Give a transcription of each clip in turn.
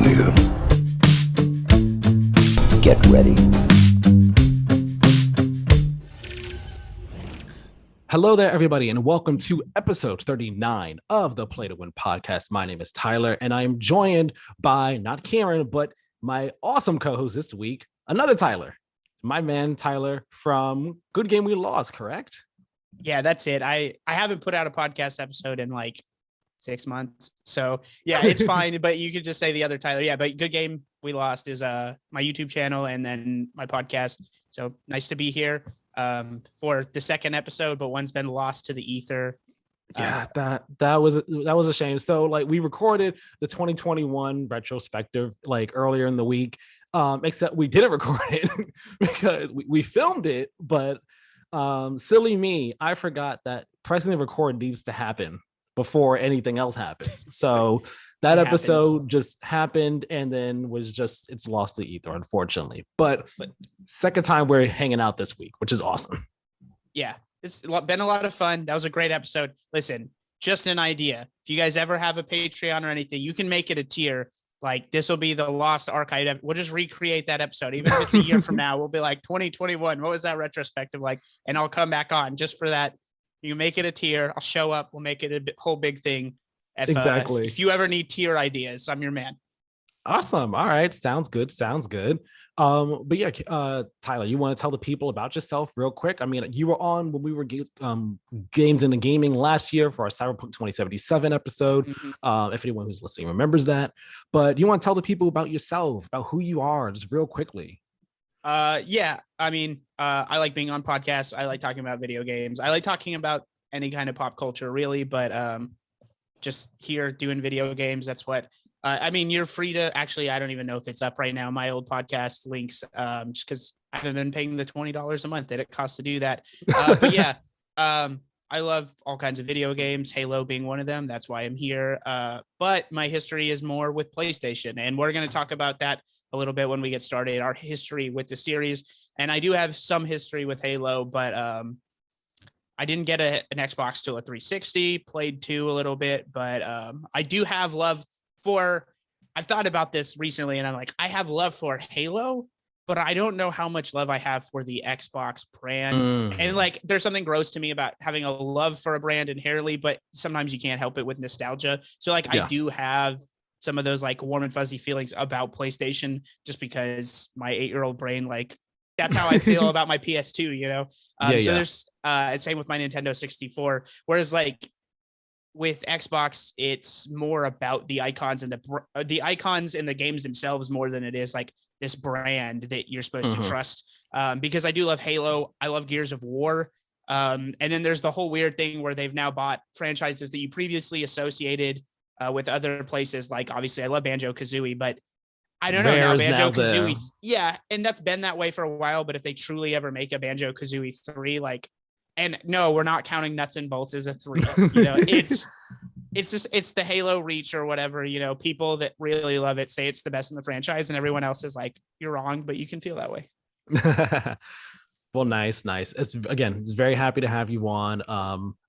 near. Get ready. Hello there, everybody, and welcome to episode 39 of the Play to Win podcast. My name is Tyler, and I am joined by not Keiran, but my awesome co-host this week, another Tyler, my man Tyler from Good Game We Lost, correct? Yeah, that's it. I haven't put out a podcast episode in like 6 months. So yeah, it's fine. But you could just say the other Tyler. Yeah, but Good Game We Lost is my YouTube channel and then my podcast. So nice to be here for the second episode, but one's been lost to the ether. Yeah, that was a shame. So like we recorded the 2021 retrospective like earlier in the week, except we didn't record it because we filmed it, but silly me, I forgot that pressing the record needs to happen before anything else happens. So that episode just happened and then it's lost the ether, unfortunately. But second time we're hanging out this week, which is awesome. Yeah, it's been a lot of fun. That was a great episode. Listen, just an idea. If you guys ever have a Patreon or anything, you can make it a tier. Like this will be the lost archive. We'll just recreate that episode. Even if it's a year from now, we'll be like 2021. What was that retrospective like? And I'll come back on just for that. You make it a tier. I'll show up. We'll make it a whole big thing. Exactly. If you ever need tier ideas, I'm your man. Awesome. All right. Sounds good. But yeah, Tyler, you want to tell the people about yourself real quick? I mean, you were on when we were games in the gaming last year for our Cyberpunk 2077 episode. Mm-hmm. If anyone who's listening remembers that, but you want to tell the people about yourself, about who you are, just real quickly. Yeah. I mean, I like being on podcasts. I like talking about video games. I like talking about any kind of pop culture, really, but just here doing video games. That's what. I mean, you're free to actually, I don't even know if it's up right now. My old podcast links, just because I haven't been paying the $20 a month that it costs to do that. But yeah, I love all kinds of video games, Halo being one of them. That's why I'm here. But my history is more with PlayStation, and we're going to talk about that a little bit when we get started, our history with the series. And I do have some history with Halo, but I didn't get an Xbox till a 360, played 2 a little bit, but I do have love for, I've thought about this recently and I'm like, I have love for Halo, but I don't know how much love I have for the Xbox brand. And like, there's something gross to me about having a love for a brand inherently, but sometimes you can't help it with nostalgia. So like, yeah. I do have some of those like warm and fuzzy feelings about PlayStation just because my 8-year-old brain, like that's how I feel about my PS2, you know? So there's same with my Nintendo 64, whereas like, with Xbox, it's more about the icons and the icons in the games themselves more than it is like this brand that you're supposed to trust. Because I do love Halo. I love Gears of War. And then there's the whole weird thing where they've now bought franchises that you previously associated with other places. Like obviously I love Banjo-Kazooie, but I don't know now Banjo-Kazooie. Yeah. And that's been that way for a while. But if they truly ever make a Banjo-Kazooie 3, like, and no, we're not counting Nuts and Bolts as a 3. You know, it's the Halo reach or whatever. You know, people that really love it say it's the best in the franchise, and everyone else is like, you're wrong, but you can feel that way. Well, nice. It's very happy to have you on.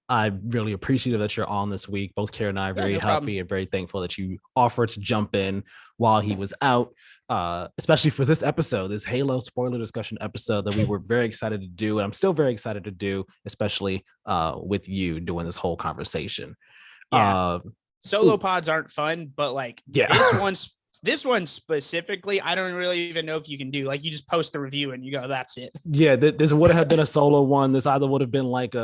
I'm really appreciative that you're on this week. Both Keiran and I are very happy and very thankful that you offered to jump in while he was out. Especially for this episode, this Halo spoiler discussion episode that we were very excited to do. And I'm still very excited to do, especially with you doing this whole conversation. Yeah. Solo pods aren't fun, but like this one specifically, I don't really even know if you can do. Like you just post a review and you go, that's it. Yeah, this would have been a solo one. This either would have been like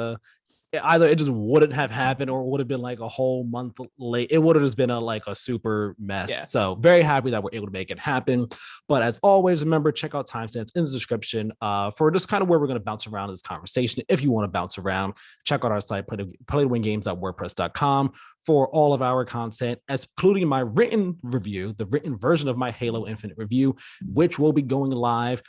either it just wouldn't have happened or it would have been like a whole month late. It would have just been a super mess. Yeah. So very happy that we're able to make it happen. But as always, remember, check out timestamps in the description for just kind of where we're going to bounce around this conversation. If you want to bounce around, check out our site, playtowingames.wordpress.com for all of our content, including my written review, the written version of my Halo Infinite review, which will be going live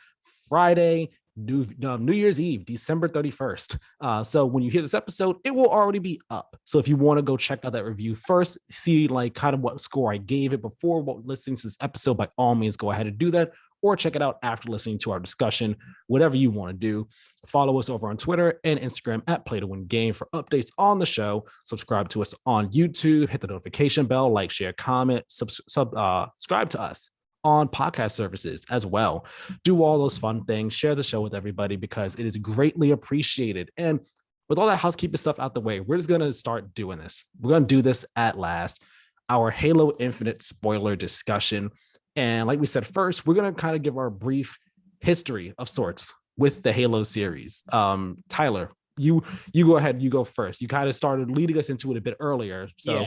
Friday, New Year's Eve, December 31st. So when you hear this episode, it will already be up. So if you want to go check out that review first, see like kind of what score I gave it before listening to this episode, by all means, go ahead and do that. or check it out after listening to our discussion, whatever you want to do. Follow us over on Twitter and Instagram at Play to Win Game for updates on the show. Subscribe to us on YouTube, hit the notification bell, like, share, comment, subscribe to us on podcast services as well. Do all those fun things, share the show with everybody because it is greatly appreciated. And with all that housekeeping stuff out the way, we're just going to start doing this. We're going to do this at last. Our Halo Infinite spoiler discussion. And like we said, first, we're going to kind of give our brief history of sorts with the Halo series. Tyler, you go ahead. You go first. You kind of started leading us into it a bit earlier. So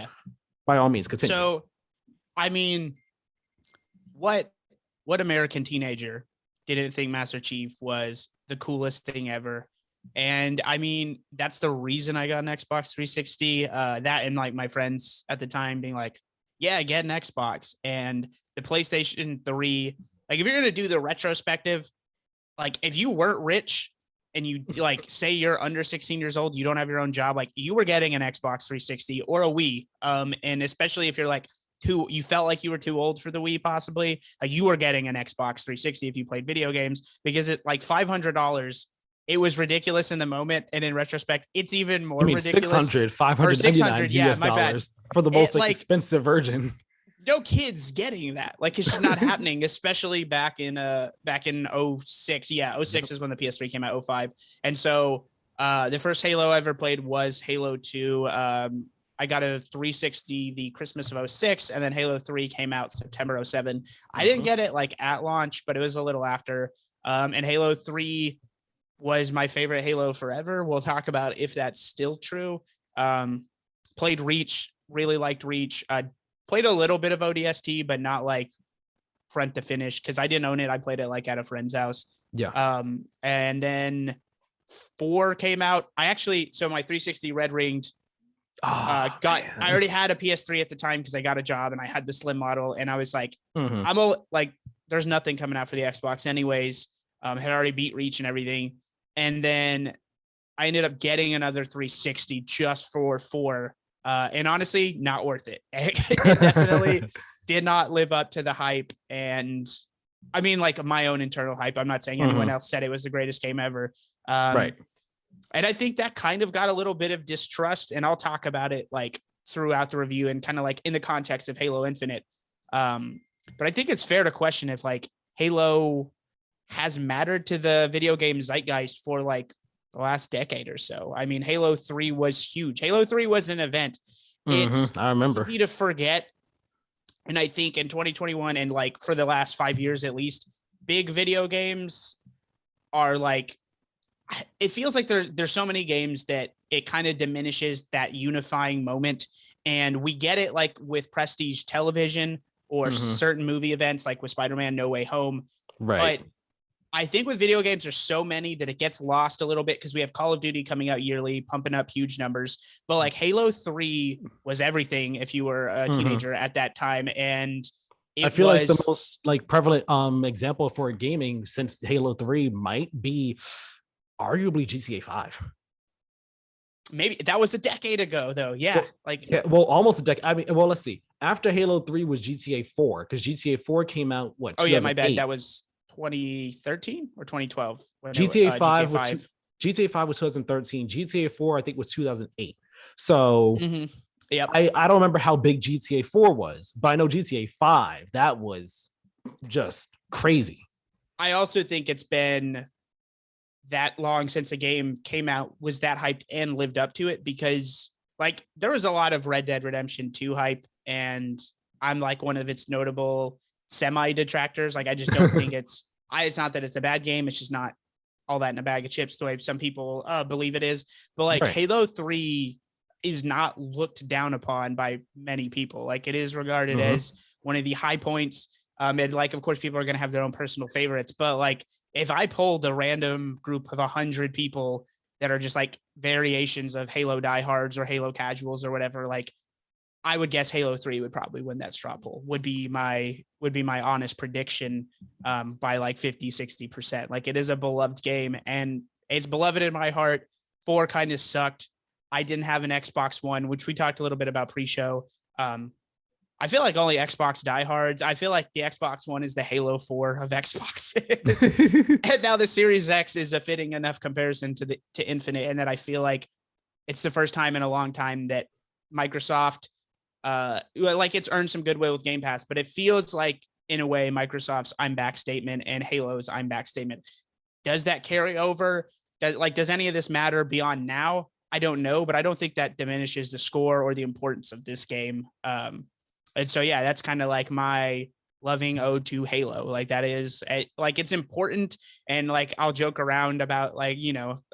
by all means, continue. So, I mean, what American teenager didn't think Master Chief was the coolest thing ever? And I mean, that's the reason I got an Xbox 360. That and like my friends at the time being like, yeah, get an Xbox. And the PlayStation 3, like if you're going to do the retrospective, like if you weren't rich and you like say you're under 16 years old, you don't have your own job, like you were getting an Xbox 360 or a Wii. And especially if you're like you felt like you were too old for the Wii, possibly like you were getting an Xbox 360 if you played video games, because it like $500. It was ridiculous in the moment, and in retrospect, it's even more ridiculous. 600, 500, yeah, my bad. For the most expensive version. No kids getting that. Like it's just not happening, especially back in 06. Yeah, 06 is when the PS3 came out, 05. And so the first Halo I ever played was Halo 2. I got a 360 the Christmas of 06, and then Halo 3 came out September 07. I didn't get it like at launch, but it was a little after. And Halo 3 was my favorite Halo forever. We'll talk about if that's still true. Played Reach, really liked Reach. Played a little bit of ODST, but not like front to finish because I didn't own it. I played it like at a friend's house. Yeah. And then 4 came out. So my 360 red ringed I already had a PS3 at the time because I got a job and I had the slim model, and I was like, there's nothing coming out for the Xbox anyways. Had already beat Reach and everything. And then I ended up getting another 360 just for 4. And honestly, not worth it. It definitely did not live up to the hype. And I mean, like my own internal hype. I'm not saying anyone else said it was the greatest game ever. Right. And I think that kind of got a little bit of distrust. And I'll talk about it like throughout the review and kind of like in the context of Halo Infinite. But I think it's fair to question if like Halo has mattered to the video game zeitgeist for like the last decade or so. I mean, Halo 3 was huge. Halo 3 was an event. I remember. Easy to forget. And I think in 2021 and like for the last 5 years at least, big video games are like, it feels like there's so many games that it kind of diminishes that unifying moment. And we get it like with prestige television or certain movie events like with Spider-Man No Way Home. Right. But I think with video games, there's so many that it gets lost a little bit because we have Call of Duty coming out yearly, pumping up huge numbers. But like Halo 3 was everything if you were a teenager at that time. And I feel like the most like prevalent example for gaming since Halo 3 might be arguably GTA 5. Maybe that was a decade ago, though. Yeah. Almost a decade. I mean, well, let's see. After Halo 3 was GTA 4 because GTA 4 came out, what? Oh, yeah, my bad. That was 2013 or 2012. GTA 5 GTA 5 was 2013. GTA 4 I think was 2008. So yep. I don't remember how big GTA 4 was, but I know GTA 5 that was just crazy. I also think it's been that long since a game came out, was that hyped and lived up to it, because like there was a lot of Red Dead Redemption 2 hype, and I'm like one of its notable semi detractors. Like I just don't think it's not that it's a bad game. It's just not all that in a bag of chips the way some people believe it is. But like Halo 3 is not looked down upon by many people. Like it is regarded as one of the high points. And like, of course, people are going to have their own personal favorites, but like if I polled a random group of 100 people that are just like variations of Halo diehards or Halo casuals or whatever, like I would guess Halo 3 would probably win that straw poll, would be my honest prediction, by like 50-60%. Like it is a beloved game and it's beloved in my heart. 4 kind of sucked. I didn't have an Xbox One, which we talked a little bit about pre-show. I feel like only Xbox diehards. I feel like the Xbox One is the Halo 4 of Xboxes. And now the Series X is a fitting enough comparison to Infinite, and that I feel like it's the first time in a long time that Microsoft, like, it's earned some goodwill with Game Pass, but it feels like, in a way, Microsoft's "I'm back" statement and Halo's "I'm back" statement. Does that carry over? Does any of this matter beyond now? I don't know, but I don't think that diminishes the score or the importance of this game. And so, yeah, that's kind of like my loving ode to Halo. Like, that is like, it's important. And like, I'll joke around about, like,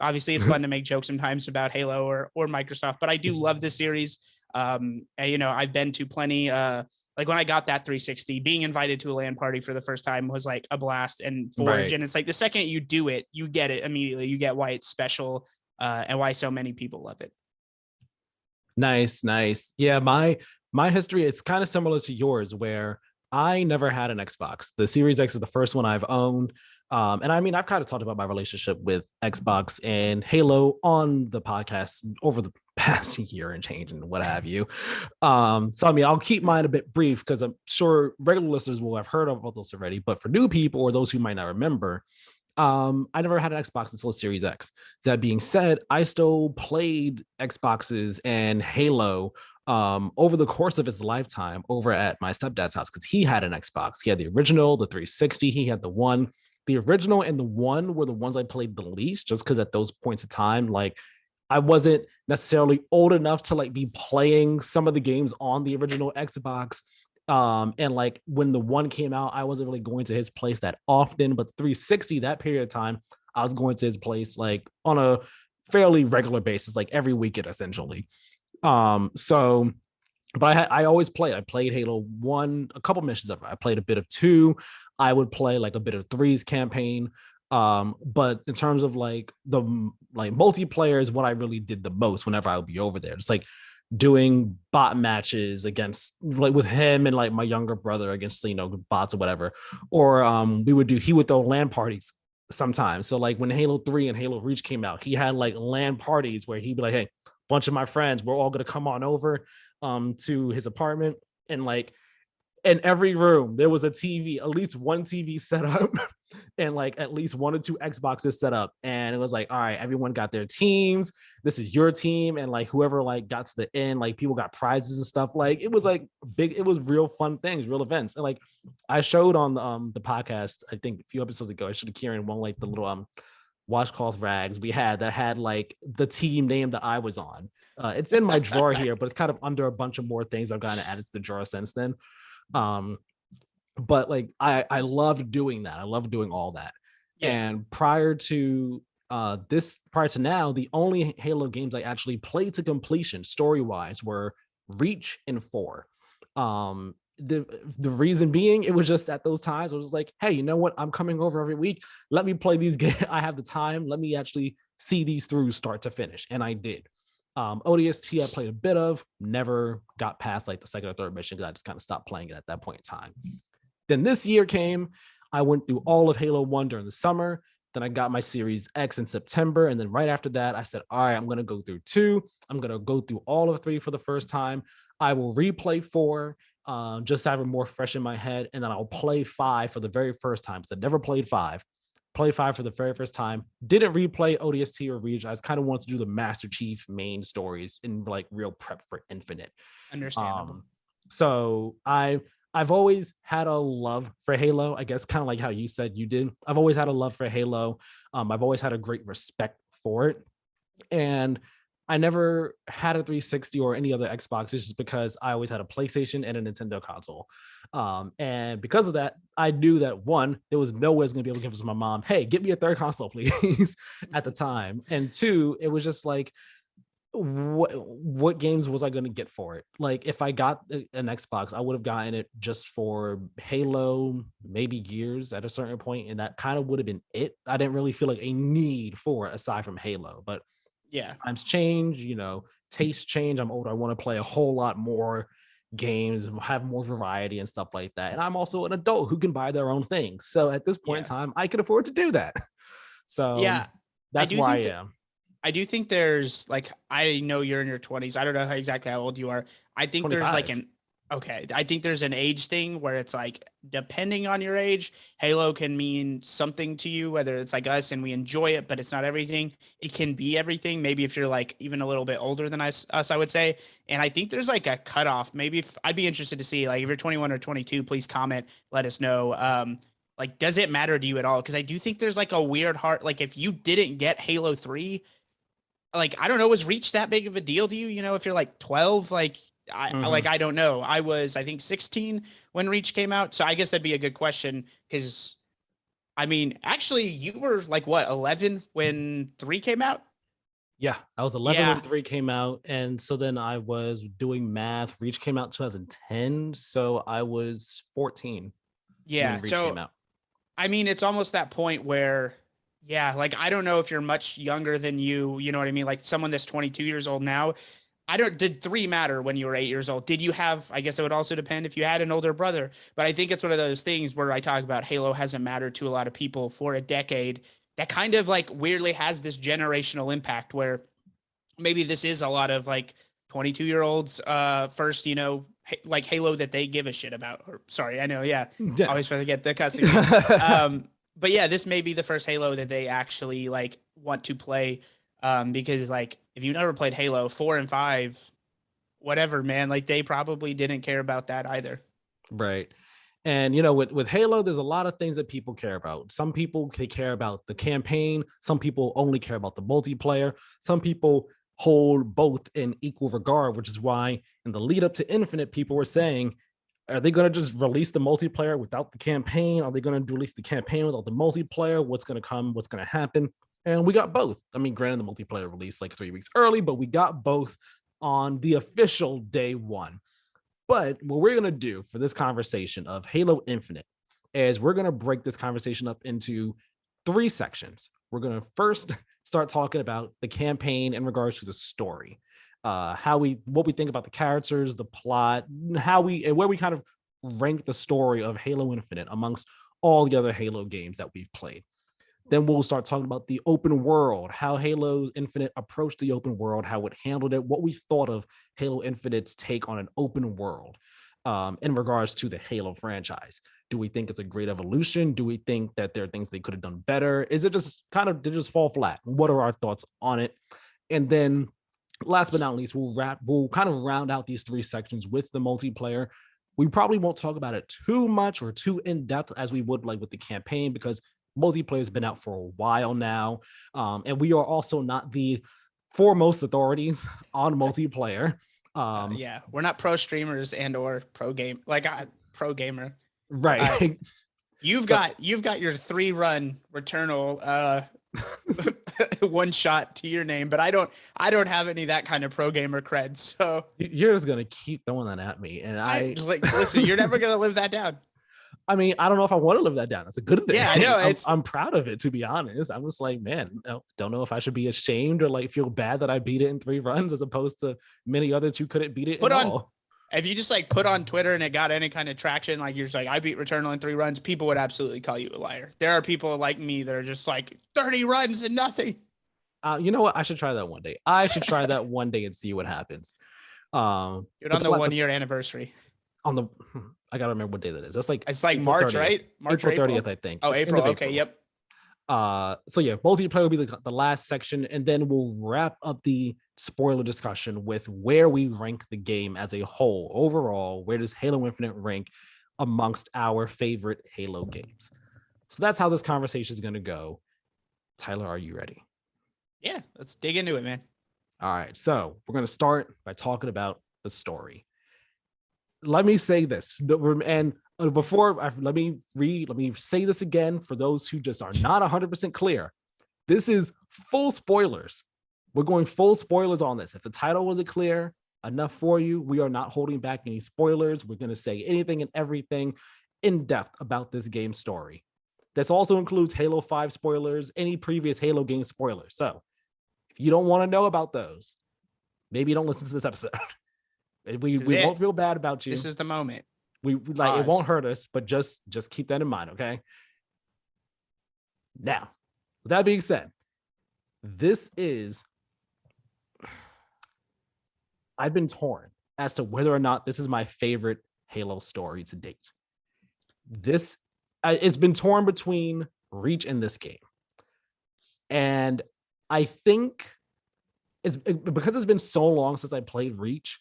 obviously it's fun to make jokes sometimes about Halo or Microsoft, but I do love this series. And, I've been to plenty, like, when I got that 360, being invited to a LAN party for the first time was like a blast. And Forge, Right. and it's like the second you do it, you get it immediately. You get why it's special, and why so many people love it. Nice. Yeah, my history, it's kind of similar to yours, where I never had an Xbox. The Series X is the first one I've owned. And I mean, I've kind of talked about my relationship with Xbox and Halo on the podcast over the past year and change and what have you. So I mean, I'll keep mine a bit brief because I'm sure regular listeners will have heard of all those already. But for new people or those who might not remember, I never had an Xbox until Series X. That being said, I still played Xboxes and Halo over the course of its lifetime over at my stepdad's house, because he had an Xbox. He had the original, the 360. He had the one. The original and the one were the ones I played the least, just because at those points of time, like, I wasn't necessarily old enough to like be playing some of the games on the original Xbox. And like, when the one came out, I wasn't really going to his place that often, but 360, that period of time, I was going to his place like on a fairly regular basis, like every weekend essentially. So, but I always played. I played Halo 1, a couple missions of it. I played a bit of 2. I would play like a bit of 3's campaign. But in terms of like the like multiplayer is what I really did the most whenever I would be over there. Just like doing bot matches against, like, with him and like my younger brother against, bots or whatever. Or he would throw LAN parties sometimes. So like when Halo 3 and Halo Reach came out, he had like LAN parties where he'd be like, hey, bunch of my friends, we're all gonna come on over to his apartment, and like in every room there was a TV, at least one TV set up, and like at least 1 or 2 Xboxes set up. And it was like, all right, everyone got their teams. This is your team, and like whoever like got to the end, like people got prizes and stuff. Like it was like big. It was real fun things, real events. And like I showed on the podcast, I think a few episodes ago, I showed Keiran one like the little washcloth rags we had that had like the team name that I was on. It's in my drawer here, but it's kind of under a bunch of more things I've gotten added to the drawer since then. But like I loved doing that. I loved doing all that. Yeah. And prior to now, the only Halo games I actually played to completion story-wise were Reach and 4. The reason being, it was just at those times I was like, hey, you know what? I'm coming over every week. Let me play these games. I have the time. Let me actually see these through start to finish. And I did. ODST I played a bit of, never got past like the second or third mission because I just kind of stopped playing it at that point in time. Then this year came, I went through all of Halo 1 during the summer. Then I got my Series X in September. And then right after that, I said, all right, I'm going to go through 2. I'm going to go through all of 3 for the first time. I will replay 4, just to have it more fresh in my head. And then I'll play 5 for the very first time, because I never played 5. Play 5 for the very first time. Didn't replay ODST or Reach. I just kind of wanted to do the Master Chief main stories in like real prep for Infinite. Understandable. So I've always had a love for Halo, I guess, kind of like how you said you did. I've always had a love for Halo. I've always had a great respect for it. And I never had a 360 or any other Xbox. It's just because I always had a PlayStation and a Nintendo console. And because of that, I knew that, one, there was no way I was going to be able to give this to my mom, hey, get me a third console, please, at the time. And 2, it was just like, what games was I going to get for it? Like, if I got an Xbox, I would have gotten it just for Halo, maybe Gears at a certain point, and that kind of would have been it. I didn't really feel like a need for it aside from Halo. But yeah, times change, tastes change. I'm older. I want to play a whole lot more games, have more variety and stuff like that. And I'm also an adult who can buy their own things. So at this point in time, I can afford to do that. So yeah, that's why I am. I do think there's like, I know you're in your 20s. I don't know exactly how old you are. I think 25. There's like Okay, I think there's an age thing where it's like, depending on your age, Halo can mean something to you, whether it's like us and we enjoy it, but it's not everything. It can be everything. Maybe if you're like even a little bit older than us, I would say. And I think there's like a cutoff. Maybe if I'd be interested to see, like, if you're 21 or 22, please comment, let us know. Like, does it matter to you at all? Because I do think there's like a weird heart. Like, if you didn't get Halo 3, like, I don't know, was Reach that big of a deal to you? You know, if you're like 12, like, Mhm. I don't know. I was, I think, 16 when Reach came out. So I guess that'd be a good question because I mean, actually, you were like what, 11 when 3 came out? Yeah, I was 11 Yeah. when 3 came out, and so then I was doing math. Reach came out 2010, so I was 14 Yeah. when Reach came So out. I mean, it's almost that point where, yeah, like, I don't know if you're much younger than you know what I mean? Like someone that's 22 years old now. I don't, did 3 matter when you were 8 years old? Did you have, I guess it would also depend if you had an older brother, but I think it's one of those things where I talk about Halo hasn't mattered to a lot of people for a decade. That kind of like weirdly has this generational impact where maybe this is a lot of like 22-year-olds first, you know, like Halo that they give a shit about. Or sorry, I know, yeah, Yeah. always forget the cussing thing. But yeah, this may be the first Halo that they actually like want to play, because like if you never played Halo 4 and 5, whatever, man, like they probably didn't care about that either. Right. And you know, with Halo, there's a lot of things that people care about. Some people they care about the campaign. Some people only care about the multiplayer. Some people hold both in equal regard, which is why in the lead up to Infinite, people were saying, are they going to just release the multiplayer without the campaign? Are they going to release the campaign without the multiplayer? What's going to come? What's going to happen? And we got both. I mean, granted, the multiplayer released like 3 weeks early, but we got both on the official day one. But what we're going to do for this conversation of Halo Infinite is we're going to break this conversation up into 3 sections. We're going to first start talking about the campaign in regards to the story, what we think about the characters, the plot, how we and where we kind of rank the story of Halo Infinite amongst all the other Halo games that we've played. Then we'll start talking about the open world, how Halo Infinite approached the open world, how it handled it, what we thought of Halo Infinite's take on an open world in regards to the Halo franchise. Do we think it's a great evolution? Do we think that there are things they could have done better? Is it just kind of, did it just fall flat? What are our thoughts on it? And then last but not least, we'll kind of round out these 3 sections with the multiplayer. We probably won't talk about it too much or too in depth as we would like with the campaign, because multiplayer has been out for a while now. And we are also not the foremost authorities on multiplayer. Yeah, we're not pro streamers and or pro game, like pro gamer. Uh, Right. So, you've got your 3 run Returnal one shot to your name, but I don't have any of that kind of pro gamer cred. So you're just going to keep throwing that at me. And I like, listen, you're never gonna live that down. I mean, I don't know if I want to live that down. That's a good Yeah, I thing. know. I'm proud of it, to be honest. I'm just like, man, don't know if I should be ashamed or like feel bad that I beat it in 3 runs as opposed to many others who couldn't beat it Put at on, all. if you just like put on Twitter and it got any kind of traction, like you're just like, I beat Returnal in 3 runs, people would absolutely call you a liar. There are people like me that are just like 30 runs and nothing. You know what? I should try that one day. I should try that one day and see what happens. Dude, But on the 1 year anniversary. on the I gotta remember what day that is. That's like It's like April March, 30th. right? March or April April? 30th, I think. Oh, End April. of Okay, April. yep. So yeah, multiplayer will be the last section, and then we'll wrap up the spoiler discussion with where we rank the game as a whole. Overall, where does Halo Infinite rank amongst our favorite Halo games? So that's how this conversation is gonna go. Tyler, are you ready? Yeah, let's dig into it, man. All right, so we're gonna start by talking about the story. Let me say this, and let me say this again for those who just are not 100% clear. This is full spoilers. We're going full spoilers on this. If the title wasn't clear enough for you, we are not holding back any spoilers. We're going to say anything and everything in depth about this game story. This also includes Halo 5 spoilers, any previous Halo game spoilers. So if you don't want to know about those, maybe you don't listen to this episode. We won't feel bad about you. This is the moment. We like it won't hurt us, but just keep that in mind, okay? Now, with that being said, this is I've been torn as to whether or not this is my favorite Halo story to date. It's been torn between Reach and this game. And I think because it's been so long since I played Reach,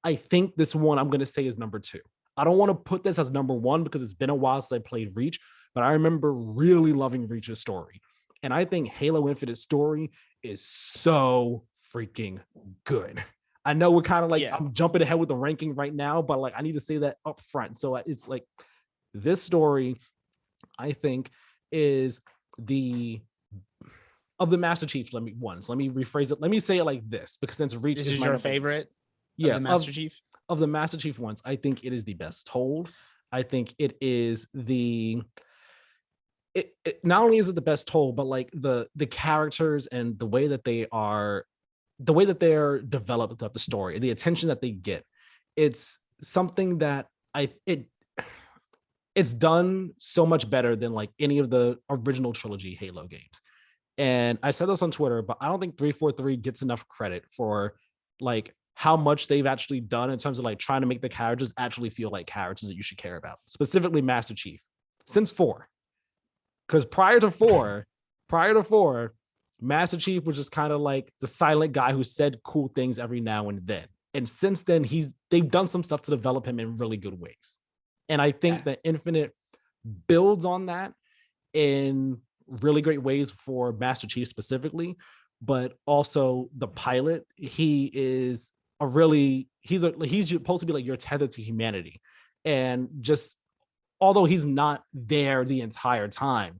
I think this one I'm going to say is number 2. I don't want to put this as number 1 because it's been a while since I played Reach, but I remember really loving Reach's story. And I think Halo Infinite story is so freaking good. I know we're kind of like, I'm jumping ahead with the ranking right now, but like I need to say that up front. So it's like this story, I think, is of the Master Chief ones. Let me rephrase it. Let me say it like this, because since Reach is your favorite, of the Master Chief? Of the Master Chief ones, I think it is the best told. I think it is not only is it the best told, but like the characters and the way that they're developed throughout the story, the attention that they get. It's something that it's done so much better than like any of the original trilogy Halo games. And I said this on Twitter, but I don't think 343 gets enough credit for like how much they've actually done in terms of like trying to make the characters actually feel like characters that you should care about, specifically Master Chief, since 4. Because prior to 4, Master Chief was just kind of like the silent guy who said cool things every now and then. And since then, they've done some stuff to develop him in really good ways. And I think that Infinite builds on that in really great ways for Master Chief specifically, but also the pilot. He's supposed to be like your tether to humanity. And just although he's not there the entire time,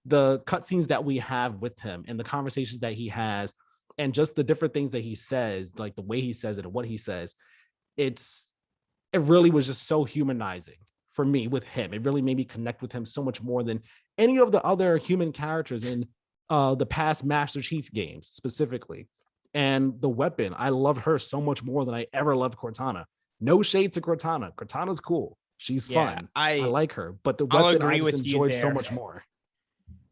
the cutscenes that we have with him and the conversations that he has and just the different things that he says, like the way he says it and what he says, it really was just so humanizing for me with him. It really made me connect with him so much more than any of the other human characters in the past Master Chief games specifically. And the weapon, I love her so much more than I ever loved Cortana. No shade to Cortana. Cortana's cool. She's fun. I like her, but the weapon I just enjoyed so much more.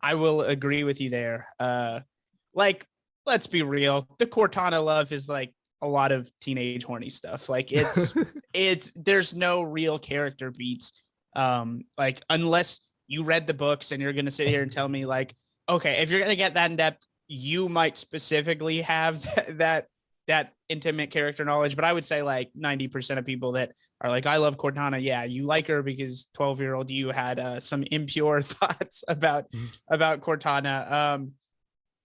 I will agree with you there. Like, let's be real. The Cortana love is like a lot of teenage horny stuff. Like there's no real character beats. Like unless you read the books and you're going to sit here and tell me like, okay, if you're going to get that in depth, you might specifically have that intimate character knowledge. But I would say like 90% of people that are like, I love Cortana. Yeah. You like her because 12-year-old you had some impure thoughts about Cortana.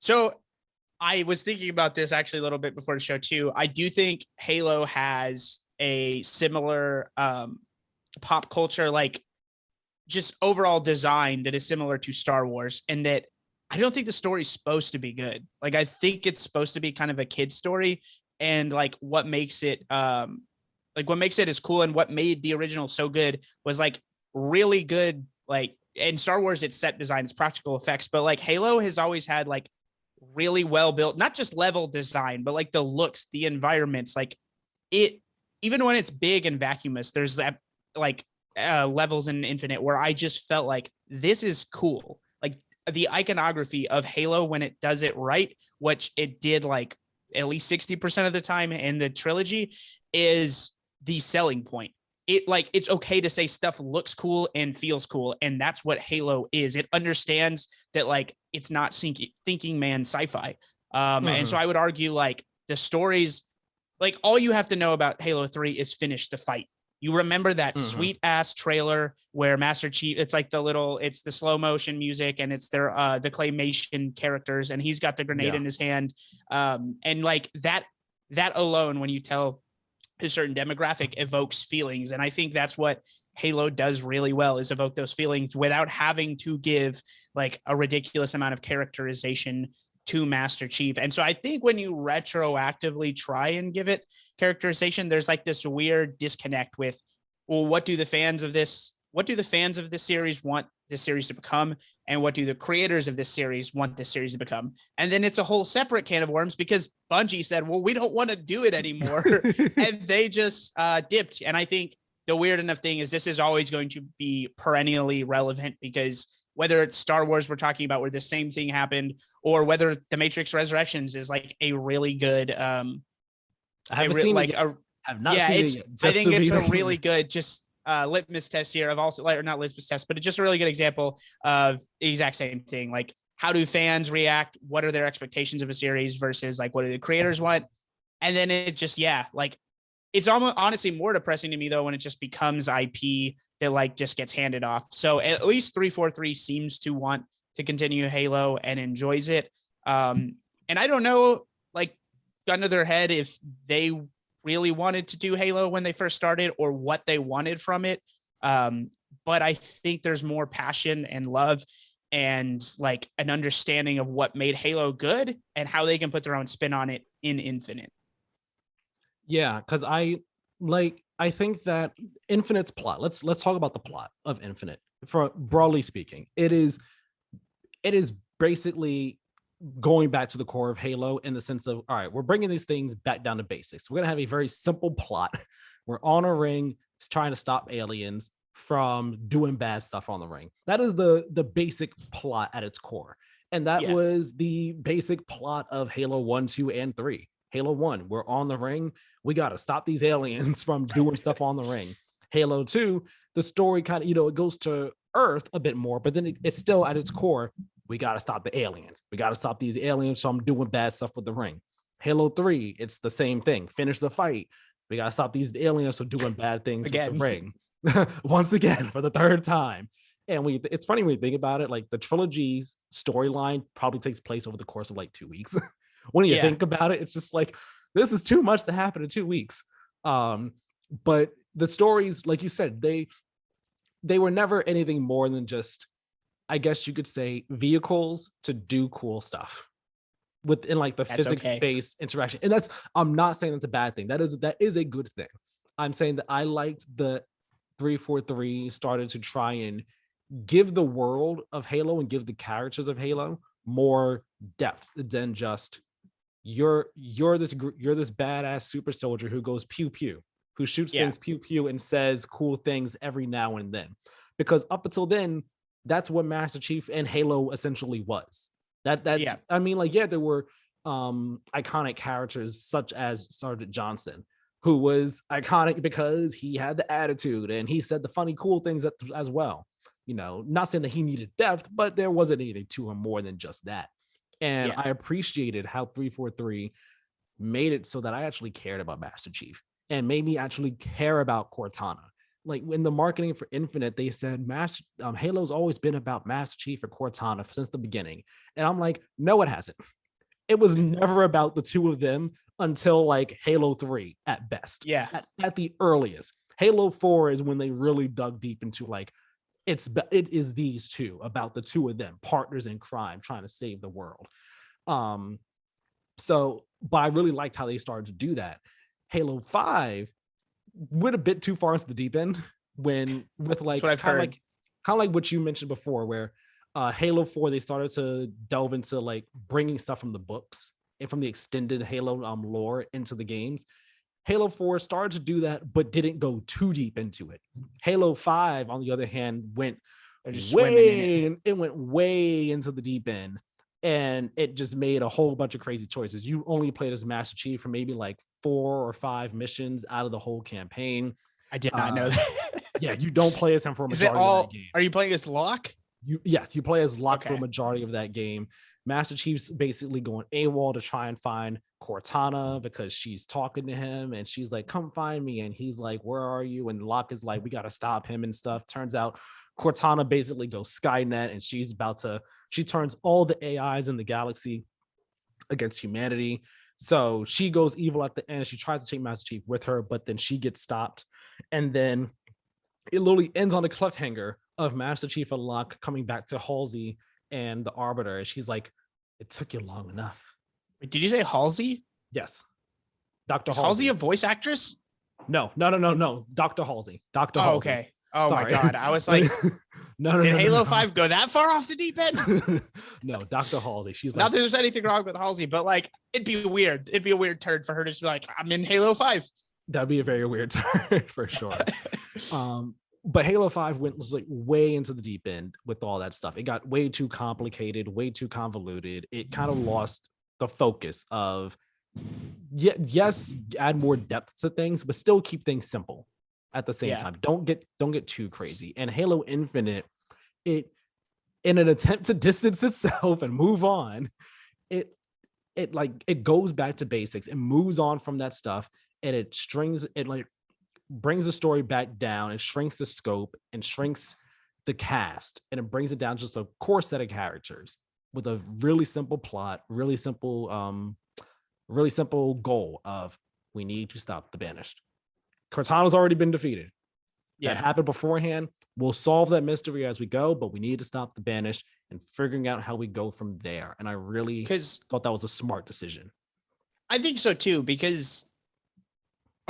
So I was thinking about this actually a little bit before the show too. I do think Halo has a similar pop culture, like just overall design that is similar to Star Wars, and that I don't think the story's supposed to be good. Like I think it's supposed to be kind of a kid's story, and like what makes it is cool, and what made the original so good was like really good. Like in Star Wars, it's set design, it's practical effects, but like Halo has always had like really well built, not just level design, but like the looks, the environments, like it, even when it's big and vacuumous, there's that like levels in Infinite where I just felt like this is cool. Like the iconography of Halo when it does it right, which it did like at least 60% of the time in the trilogy, is the selling point. It like, it's okay to say stuff looks cool and feels cool. And that's what Halo is. It understands that like, it's not thinking man sci-fi. And so I would argue like the stories, like all you have to know about Halo 3 is finish the fight. You remember that sweet ass trailer where Master Chief, it's like it's the slow motion music and it's their, the claymation characters, and he's got the grenade in his hand. And like that alone, when you tell a certain demographic, evokes feelings. And I think that's what Halo does really well, is evoke those feelings without having to give like a ridiculous amount of characterization to Master Chief. And so I think when you retroactively try and give it characterization, there's like this weird disconnect with, well, what do the fans of this series want this series to become? And what do the creators of this series want this series to become? And then it's a whole separate can of worms, because Bungie said, well, we don't want to do it anymore. And they just dipped. And I think the weird enough thing is this is always going to be perennially relevant, because whether it's Star Wars we're talking about where the same thing happened, or whether The Matrix Resurrections is like a really good, I haven't seen Have not Yeah, seen it's. it yet. I Just think to it's be a really good litmus test here. I've also like, or not litmus test, but it's just a really good example of the exact same thing. Like, how do fans react? What are their expectations of a series versus like what do the creators want? And then it just like it's almost honestly more depressing to me though when it just becomes IP that like just gets handed off. So at least 343 seems to want to continue Halo and enjoys it. And I don't know, like, gun to their head if they really wanted to do Halo when they first started or what they wanted from it. But I think there's more passion and love and like an understanding of what made Halo good and how they can put their own spin on it in Infinite. Yeah, because I think that Infinite's plot. Let's talk about the plot of Infinite. For broadly speaking, it is basically going back to the core of Halo in the sense of, all right, we're bringing these things back down to basics. We're gonna have a very simple plot. We're on a ring trying to stop aliens from doing bad stuff on the ring. That is the basic plot at its core. And that was the basic plot of Halo 1, 2, and 3. Halo 1, we're on the ring. We got to stop these aliens from doing stuff on the ring. Halo 2, the story kind of, it goes to Earth a bit more, but then it's still at its core, we got to stop the aliens. We got to stop these aliens from doing bad stuff with the ring. Halo 3, it's the same thing. Finish the fight. We got to stop these aliens from doing bad things with the ring. Once again, for the third time. And it's funny when you think about it, like the trilogy's storyline probably takes place over the course of like 2 weeks. When you think about it, it's just like, this is too much to happen in 2 weeks. But the stories, like you said, they were never anything more than just, I guess you could say, vehicles to do cool stuff within like the physics-based interaction. And I'm not saying that's a bad thing. That is a good thing. I'm saying that I liked the 343 started to try and give the world of Halo and give the characters of Halo more depth than just you're this badass super soldier who goes pew pew, who shoots things pew pew and says cool things every now and then. Because up until then, that's what Master Chief and Halo essentially was. I mean, like, there were iconic characters such as Sergeant Johnson, who was iconic because he had the attitude and he said the funny, cool things as well. Not saying that he needed depth, but there wasn't anything to him more than just that. And I appreciated how 343 made it so that I actually cared about Master Chief and made me actually care about Cortana. Like in the marketing for Infinite, they said Halo's always been about Master Chief or Cortana since the beginning. And I'm like, no, it hasn't. It was never about the two of them until like Halo 3 at best. Yeah. At the earliest. Halo 4 is when they really dug deep into like, it is these two, about the two of them, partners in crime, trying to save the world. But I really liked how they started to do that. Halo 5 went a bit too far into the deep end with like kind of like what you mentioned before, where Halo 4 they started to delve into like bringing stuff from the books and from the extended Halo lore into the games. Halo 4 started to do that, but didn't go too deep into it. Halo 5, on the other hand, went way into the deep end, and it just made a whole bunch of crazy choices. You only played as Master Chief for maybe like 4 or 5 missions out of the whole campaign. I did not know that. Yeah, you don't play as him for a majority of that game. Are you playing as Locke? Yes, you play as Locke for a majority of that game. Master Chief's basically going AWOL to try and find Cortana because she's talking to him and she's like, come find me. And he's like, where are you? And Locke is like, we got to stop him and stuff. Turns out Cortana basically goes Skynet and she turns all the AIs in the galaxy against humanity. So she goes evil at the end. She tries to take Master Chief with her, but then she gets stopped. And then it literally ends on a cliffhanger of Master Chief and Locke coming back to Halsey and the Arbiter. And she's like, it took you long enough. Wait, did you say Halsey? Yes. Dr. Halsey a voice actress? No. Dr. Halsey. Dr. Oh, Halsey. okay. Oh, sorry. My God. I was like, did Halo 5 go that far off the deep end? No, Dr. Halsey. She's like, not that there's anything wrong with Halsey, but like, it'd be weird. It'd be a weird turn for her to just be like, I'm in Halo 5. That'd be a very weird turn for sure. But Halo 5 was like way into the deep end with all that stuff. It got way too complicated, way too convoluted. It kind of lost the focus of Yeah, yes, add more depth to things, but still keep things simple at the same Yeah. time. Don't get too crazy. And Halo Infinite, it in an attempt to distance itself and move on, it it goes back to basics and moves on from that stuff, and it like brings the story back down and shrinks the scope and shrinks the cast, and it brings it down to just a core set of characters with a really simple plot, really simple goal of we need to stop the banished. Cortana's already been defeated. That Yeah. happened beforehand. We'll solve that mystery as we go, but we need to stop the banished and figuring out how we go from there. And I really Because thought that was a smart decision. I think so too, because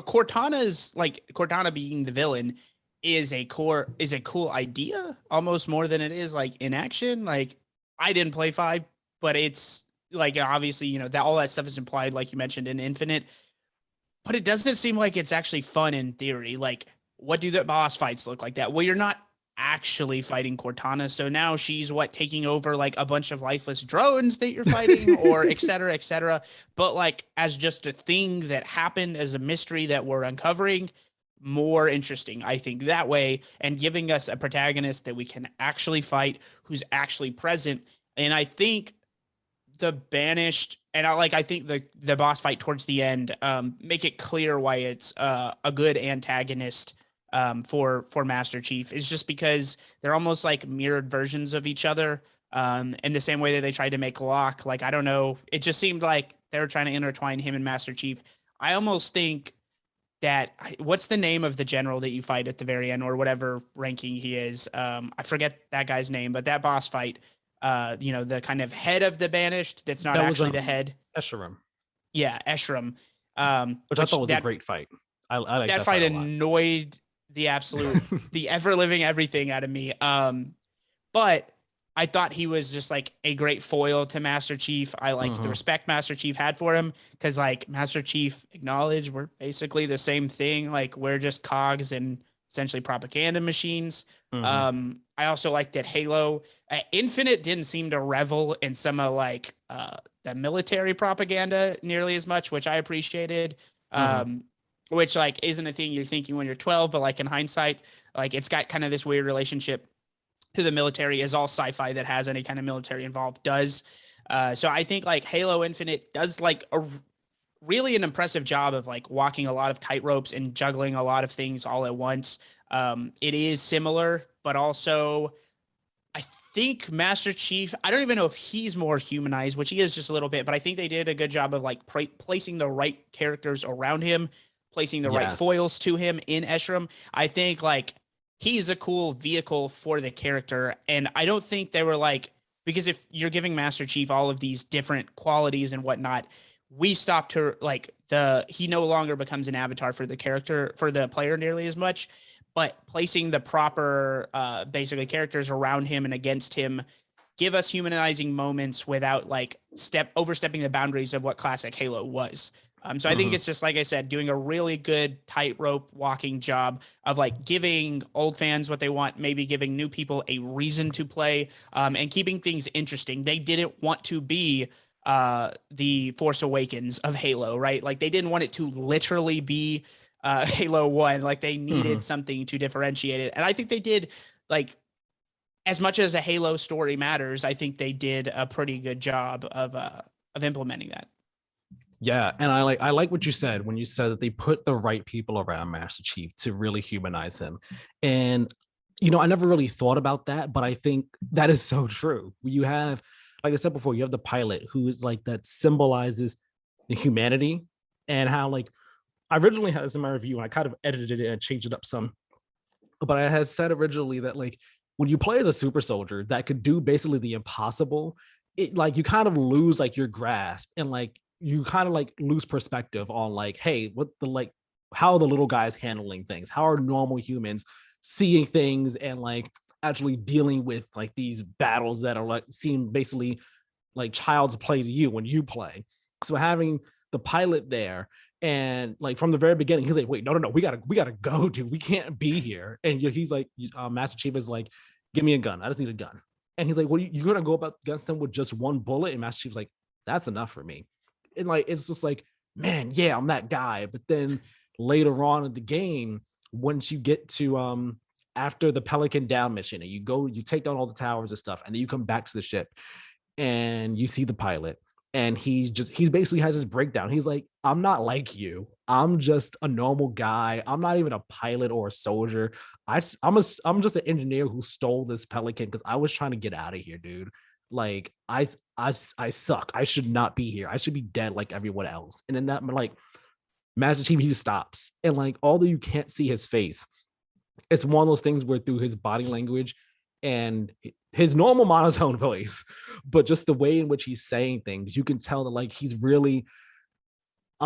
Cortana being the villain is a cool idea, almost more than it is like in action. Like I didn't play 5, but it's like obviously, that all that stuff is implied, like you mentioned in Infinite, but it doesn't seem like it's actually fun in theory. Like, what do the boss fights look like that? Well, you're not actually fighting Cortana. So now she's taking over like a bunch of lifeless drones that you're fighting, or et cetera, et cetera. But like as just a thing that happened, as a mystery that we're uncovering, more interesting, I think, that way, and giving us a protagonist that we can actually fight, who's actually present. And I think the banished, and I think the boss fight towards the end make it clear why it's a good antagonist for Master Chief, is just because they're almost like mirrored versions of each other, in the same way that they tried to make Locke. Like, I don't know, it just seemed like they were trying to intertwine him and Master Chief. I almost think that, what's the name of the general that you fight at the very end, or whatever ranking he is? I forget that guy's name, but that boss fight, the kind of head of the banished that's not That was actually the head. Escharum, Yeah, Eshram. which I thought was a great fight. I like that that fight fight a lot. annoyed the ever living everything out of me. But I thought he was just like a great foil to Master Chief. I liked the respect Master Chief had for him, because like Master Chief acknowledged we're basically the same thing. Like, we're just cogs and essentially propaganda machines. I also liked that Halo Infinite didn't seem to revel in some of like the military propaganda nearly as much, which I appreciated. Which like isn't a thing you're thinking when you're 12, but like in hindsight, like it's got kind of this weird relationship to the military, as all sci-fi that has any kind of military involved does. So I think like Halo Infinite does like a really an impressive job of like walking a lot of tightropes and juggling a lot of things all at once. It is similar, but also I think Master Chief, I don't even know if he's more humanized, which he is just a little bit, but I think they did a good job of like placing the right characters around him, placing the right foils to him in Eshram. I think like he's a cool vehicle for the character. And I don't think they were like, because if you're giving Master Chief all of these different qualities and whatnot, we stopped her like he no longer becomes an avatar for the character, for the player nearly as much, but placing the proper basically characters around him and against him give us humanizing moments without like overstepping the boundaries of what classic Halo was. So I think it's just, like I said, doing a really good tightrope walking job of like giving old fans what they want, maybe giving new people a reason to play, and keeping things interesting. They didn't want to be the Force Awakens of Halo, right? Like they didn't want it to literally be Halo 1. Like they needed something to differentiate it. And I think they did. Like, as much as a Halo story matters, I think they did a pretty good job of implementing that. Yeah, and I like what you said when you said that they put the right people around Master Chief to really humanize him. And I never really thought about that, but I think that is so true. You have, like I said before, you have the pilot who is like that symbolizes the humanity, and how like I originally had this in my review and I kind of edited it and changed it up some. But I had said originally that like when you play as a super soldier that could do basically the impossible, it like you kind of lose like your grasp, and like you kind of like lose perspective on like, hey, what the like how are the little guys handling things? How are normal humans seeing things and like actually dealing with like these battles that are like seem basically like child's play to you when you play. So having the pilot there, and like from the very beginning, he's like, wait, no, we gotta go, dude. We can't be here. And he's like, Master Chief is like, give me a gun. I just need a gun. And he's like, well, you're gonna go up against them with just one bullet? And Master Chief's like, that's enough for me. And like, it's just like man, yeah, I'm that guy. But then later on in the game, once you get to after the Pelican Down mission, and you take down all the towers and stuff, and then you come back to the ship and you see the pilot, and he basically has this breakdown. He's like, I'm not like you. I'm just a normal guy. I'm not even a pilot or a soldier. I'm just an engineer who stole this Pelican because I was trying to get out of here, dude. Like I suck. I should not be here. I should be dead like everyone else. And then that, like, Master Chief, he just stops, and like, although you can't see his face, it's one of those things where through his body language and his normal monotone voice, but just the way in which he's saying things, you can tell that like he's really,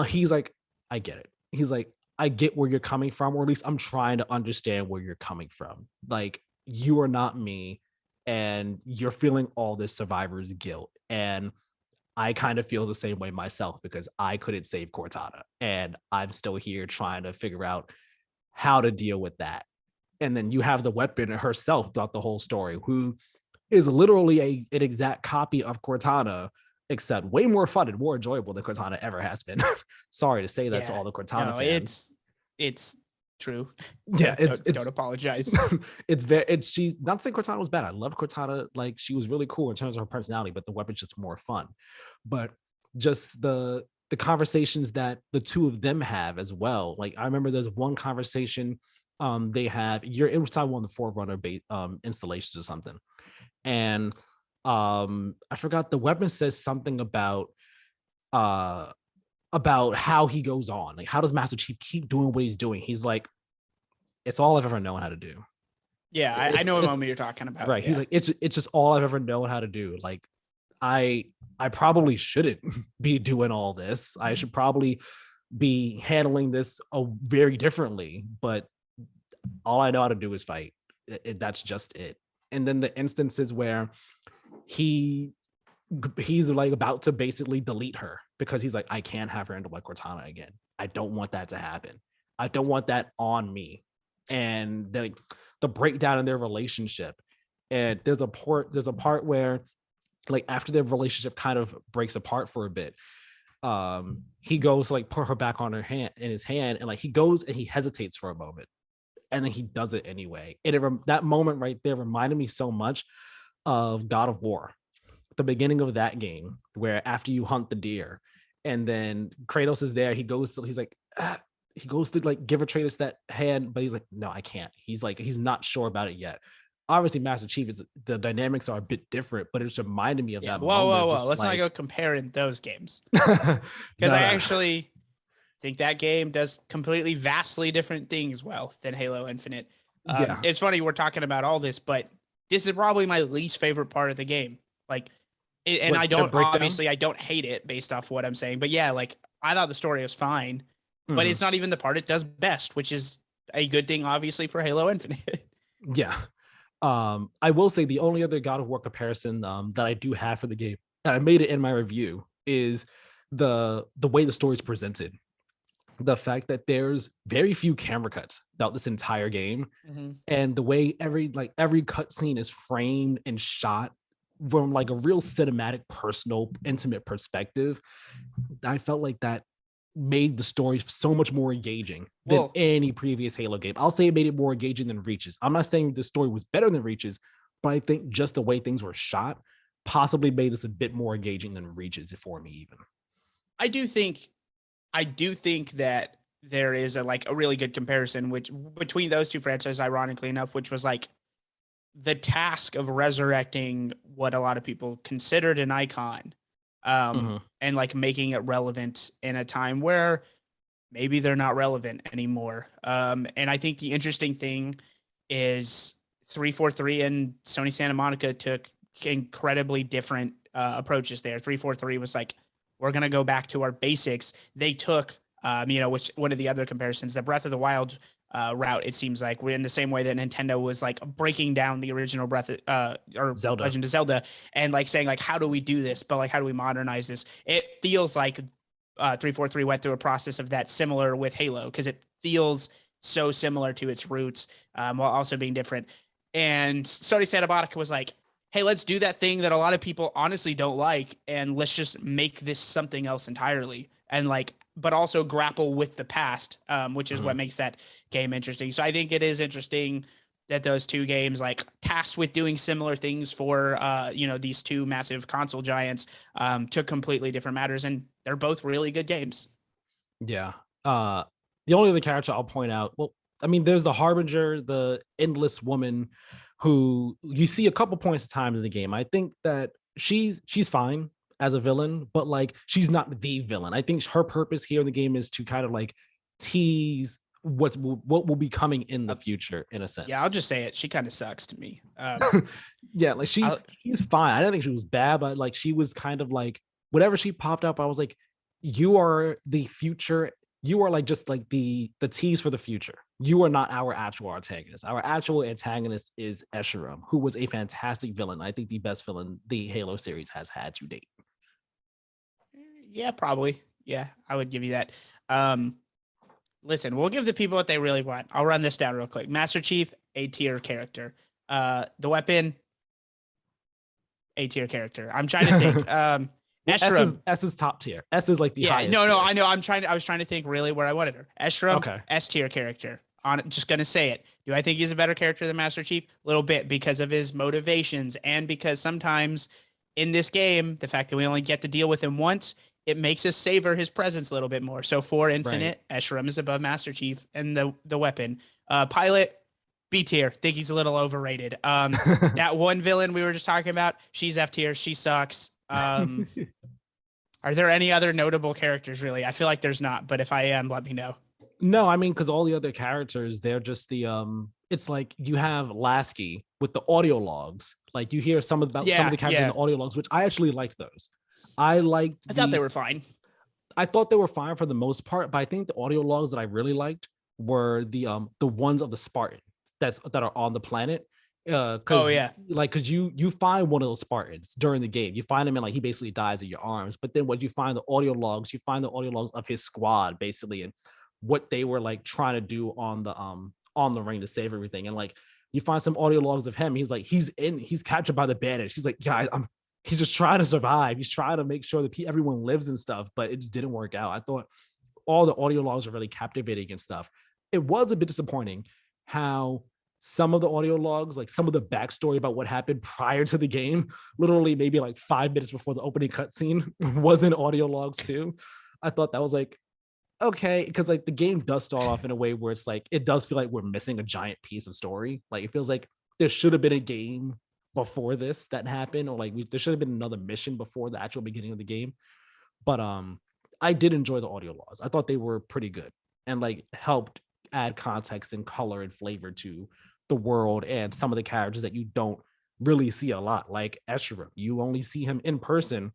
he's like, I get it. He's like, I get where you're coming from, or at least I'm trying to understand where you're coming from. Like, you are not me, and you're feeling all this survivor's guilt. And I kind of feel the same way myself because I couldn't save Cortana, and I'm still here trying to figure out how to deal with that. And then you have the weapon herself throughout the whole story, who is literally an exact copy of Cortana, except way more fun and more enjoyable than Cortana ever has been. Sorry to say that to all the Cortana fans. It's true. So yeah, don't apologize. It's she's not saying Cortana was bad. I loved Cortana, like she was really cool in terms of her personality, but the weapon's just more fun. But just the conversations that the two of them have as well. Like I remember there's one conversation they have, you're inside one of the Forerunner installations or something, and I forgot, the weapon says something about how he goes on, like how does Master Chief keep doing what he's doing. He's like, it's all I've ever known how to do. Yeah, I know what moment you're talking about. Right. Yeah. He's like, it's just all I've ever known how to do. Like I probably shouldn't be doing all this. I should probably be handling this very differently, but all I know how to do is fight. That's just it. And then the instances where he's like about to basically delete her because he's like, I can't have her end up like Cortana again. I don't want that to happen. I don't want that on me. And the breakdown in their relationship. And there's a part where, like, after their relationship kind of breaks apart for a bit, he goes to like put her back on her hand in his hand, and like he goes and he hesitates for a moment, and then he does it anyway. And that moment right there reminded me so much of God of War, the beginning of that game, where after you hunt the deer, and then Kratos is there, he goes to like give Atreus that hand, but he's like, no, I can't. He's like, he's not sure about it yet. Obviously, Master Chief the dynamics are a bit different, but it's reminded me of that. Whoa! Let's not go comparing those games, because I actually think that game does completely vastly different things well than Halo Infinite. It's funny we're talking about all this, but this is probably my least favorite part of the game. Like, and I don't hate it based off what I'm saying, but yeah, like I thought the story was fine, but it's not even the part it does best, which is a good thing, obviously, for Halo Infinite. Yeah. I will say the only other God of War comparison that I do have for the game, and I made it in my review, is the way the story is presented. The fact that there's very few camera cuts throughout this entire game, and the way every cutscene is framed and shot from like a real cinematic, personal, intimate perspective. I felt like that made the story so much more engaging than any previous Halo game. I'll say it made it more engaging than Reaches. I'm not saying the story was better than Reaches, but I think just the way things were shot possibly made this a bit more engaging than Reaches for me even. I do think that there is a really good comparison between those two franchises, ironically enough, which was like the task of resurrecting what a lot of people considered an icon, and like making it relevant in a time where maybe they're not relevant anymore. And I think the interesting thing is 343 and Sony Santa Monica took incredibly different approaches there. 343 was like, we're going to go back to our basics. They took, which one of the other comparisons, the Breath of the Wild route, it seems like, we're in the same way that Nintendo was like breaking down the original Zelda. Legend of Zelda, and like saying like, how do we do this? But like, how do we modernize this? It feels like 343 went through a process of that similar with Halo, because it feels so similar to its roots, while also being different. And Sony Santa Monica was like, hey, let's do that thing that a lot of people honestly don't like, and let's just make this something else entirely. And like, but also grapple with the past, which is Mhm. what makes that game interesting. So I think it is interesting that those two games, like tasked with doing similar things for, these two massive console giants, took completely different matters, and they're both really good games. Yeah. Uh, the only other character I'll point out, well, I mean, there's the Harbinger, the Endless Woman, who you see a couple points of time in the game. I think that she's fine as a villain, but like she's not the villain. I think her purpose here in the game is to kind of like tease what will be coming in the future, in a Yeah, I'll sense. just say it. She kind of sucks to me. Yeah, like she's fine. I don't think she was bad, but like she was kind of like whatever she popped up, I was like, you are the future. You are like just like the tease for the future. You are not our actual antagonist. Our actual antagonist is Escharum, who was a fantastic villain. I think the best villain the Halo series has had to date. Yeah, probably. Yeah, I would give you that. Um, Listen, we'll give the people what they really want. I'll run this down real quick. Master Chief, A tier character. The weapon, A tier character. I'm trying to think. Well, Escharum. S is top tier. S is like the Yeah, highest no, tier. I know. I was trying to think really where I wanted her. Escharum, Okay. S tier character. On just gonna say it. Do I think he's a better character than Master Chief? A little bit because of his motivations and because sometimes in this game, the fact that we only get to deal with him once, it makes us savor his presence a little bit more. So for Right. Infinite, Escharum is above Master Chief and the weapon. Pilot, B tier. Think he's a little overrated. That one villain we were just talking about, she's F tier. She sucks. Are there any other notable characters really? I feel like there's not, but if I am, let me know. No, I mean, because all the other characters, they're just it's like you have Lasky with the audio logs. Like you hear some about some of Yeah, the characters in yeah. the audio logs, which I actually liked those. I liked I thought they were fine. I thought they were fine for the most part, but I think the audio logs that I really liked were the ones of the Spartans that are on the planet. Oh Because yeah. because you find one of those Spartans during the game. You find him and like he basically dies in your arms. But then when you find the audio logs, you find the audio logs of his squad basically and what they were like trying to do on the ring to save everything. And like you find some audio logs of him. He's like he's captured by the bandits. He's like, yeah, he's just trying to survive. He's trying to make sure that everyone lives and stuff, but it just didn't work out. I thought all the audio logs are really captivating and stuff. It was a bit disappointing how some of the audio logs, like some of the backstory about what happened prior to the game, literally maybe like 5 minutes before the opening cutscene, was in audio logs too. I thought that was like okay, because like the game does start off in a way where it's like it does feel like we're missing a giant piece of story. Like it feels like there should have been a game before this that happened, or like there should have been another mission before the actual beginning of the game. But I did enjoy the audio logs. I thought they were pretty good and like helped add context and color and flavor to the world and some of the characters that you don't really see a lot, like Escharum. You only see him in person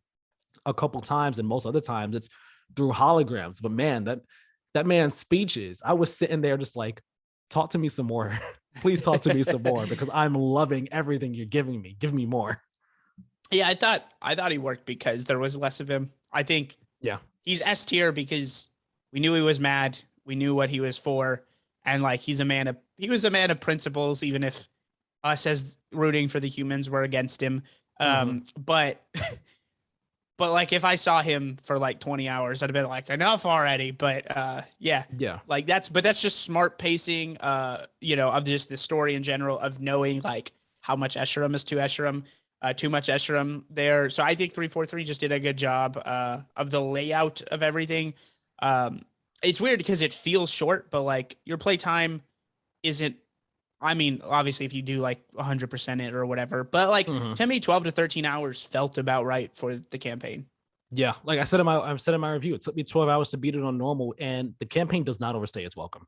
a couple times, and most other times it's through holograms. But man, that man's speeches, I was sitting there just like, talk to me some more. Please talk to me some more because I'm loving everything you're giving me. Give me more. Yeah, I thought he worked because there was less of him. I think Yeah. he's S tier because we knew he was mad. We knew what he was for. And like he was a man of principles, even if us as rooting for the humans were against him. But but like if I saw him for like 20 hours, I'd have been like, enough already. But yeah. Yeah. Like that's just smart pacing, of just the story in general, of knowing like how much Escharum is to Escharum, too much Escharum there. So I think 343 just did a good job of the layout of everything. It's weird because it feels short, but like your playtime isn't. I mean, obviously, if you do like 100% it or whatever, but like to me, 12 to 13 hours felt about right for the campaign. Yeah, like I said in my review, it took me 12 hours to beat it on normal, and the campaign does not overstay its welcome.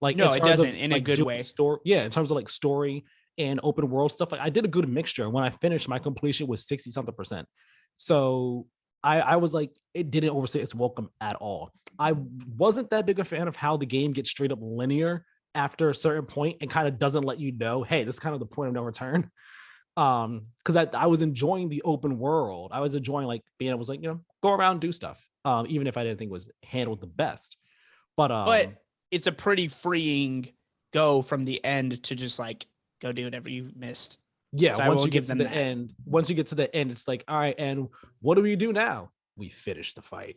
Like in No, it terms of doesn't in a like good doing way. story, yeah, in terms of like story and open world stuff, like I did a good mixture. When I finished, my completion was 60 something percent. So I was like, it didn't overstay its welcome at all. I wasn't that big a fan of how the game gets straight up linear after a certain point and kind of doesn't let you know, hey, this is kind of the point of no return. Because I was enjoying the open world. I was enjoying like being able to like, go around and do stuff. Even if I didn't think it was handled the best. But it's a pretty freeing go from the end to just like go do whatever you missed. Yeah, so once you get to the end, it's like, all right, and what do we do now? We finish the fight.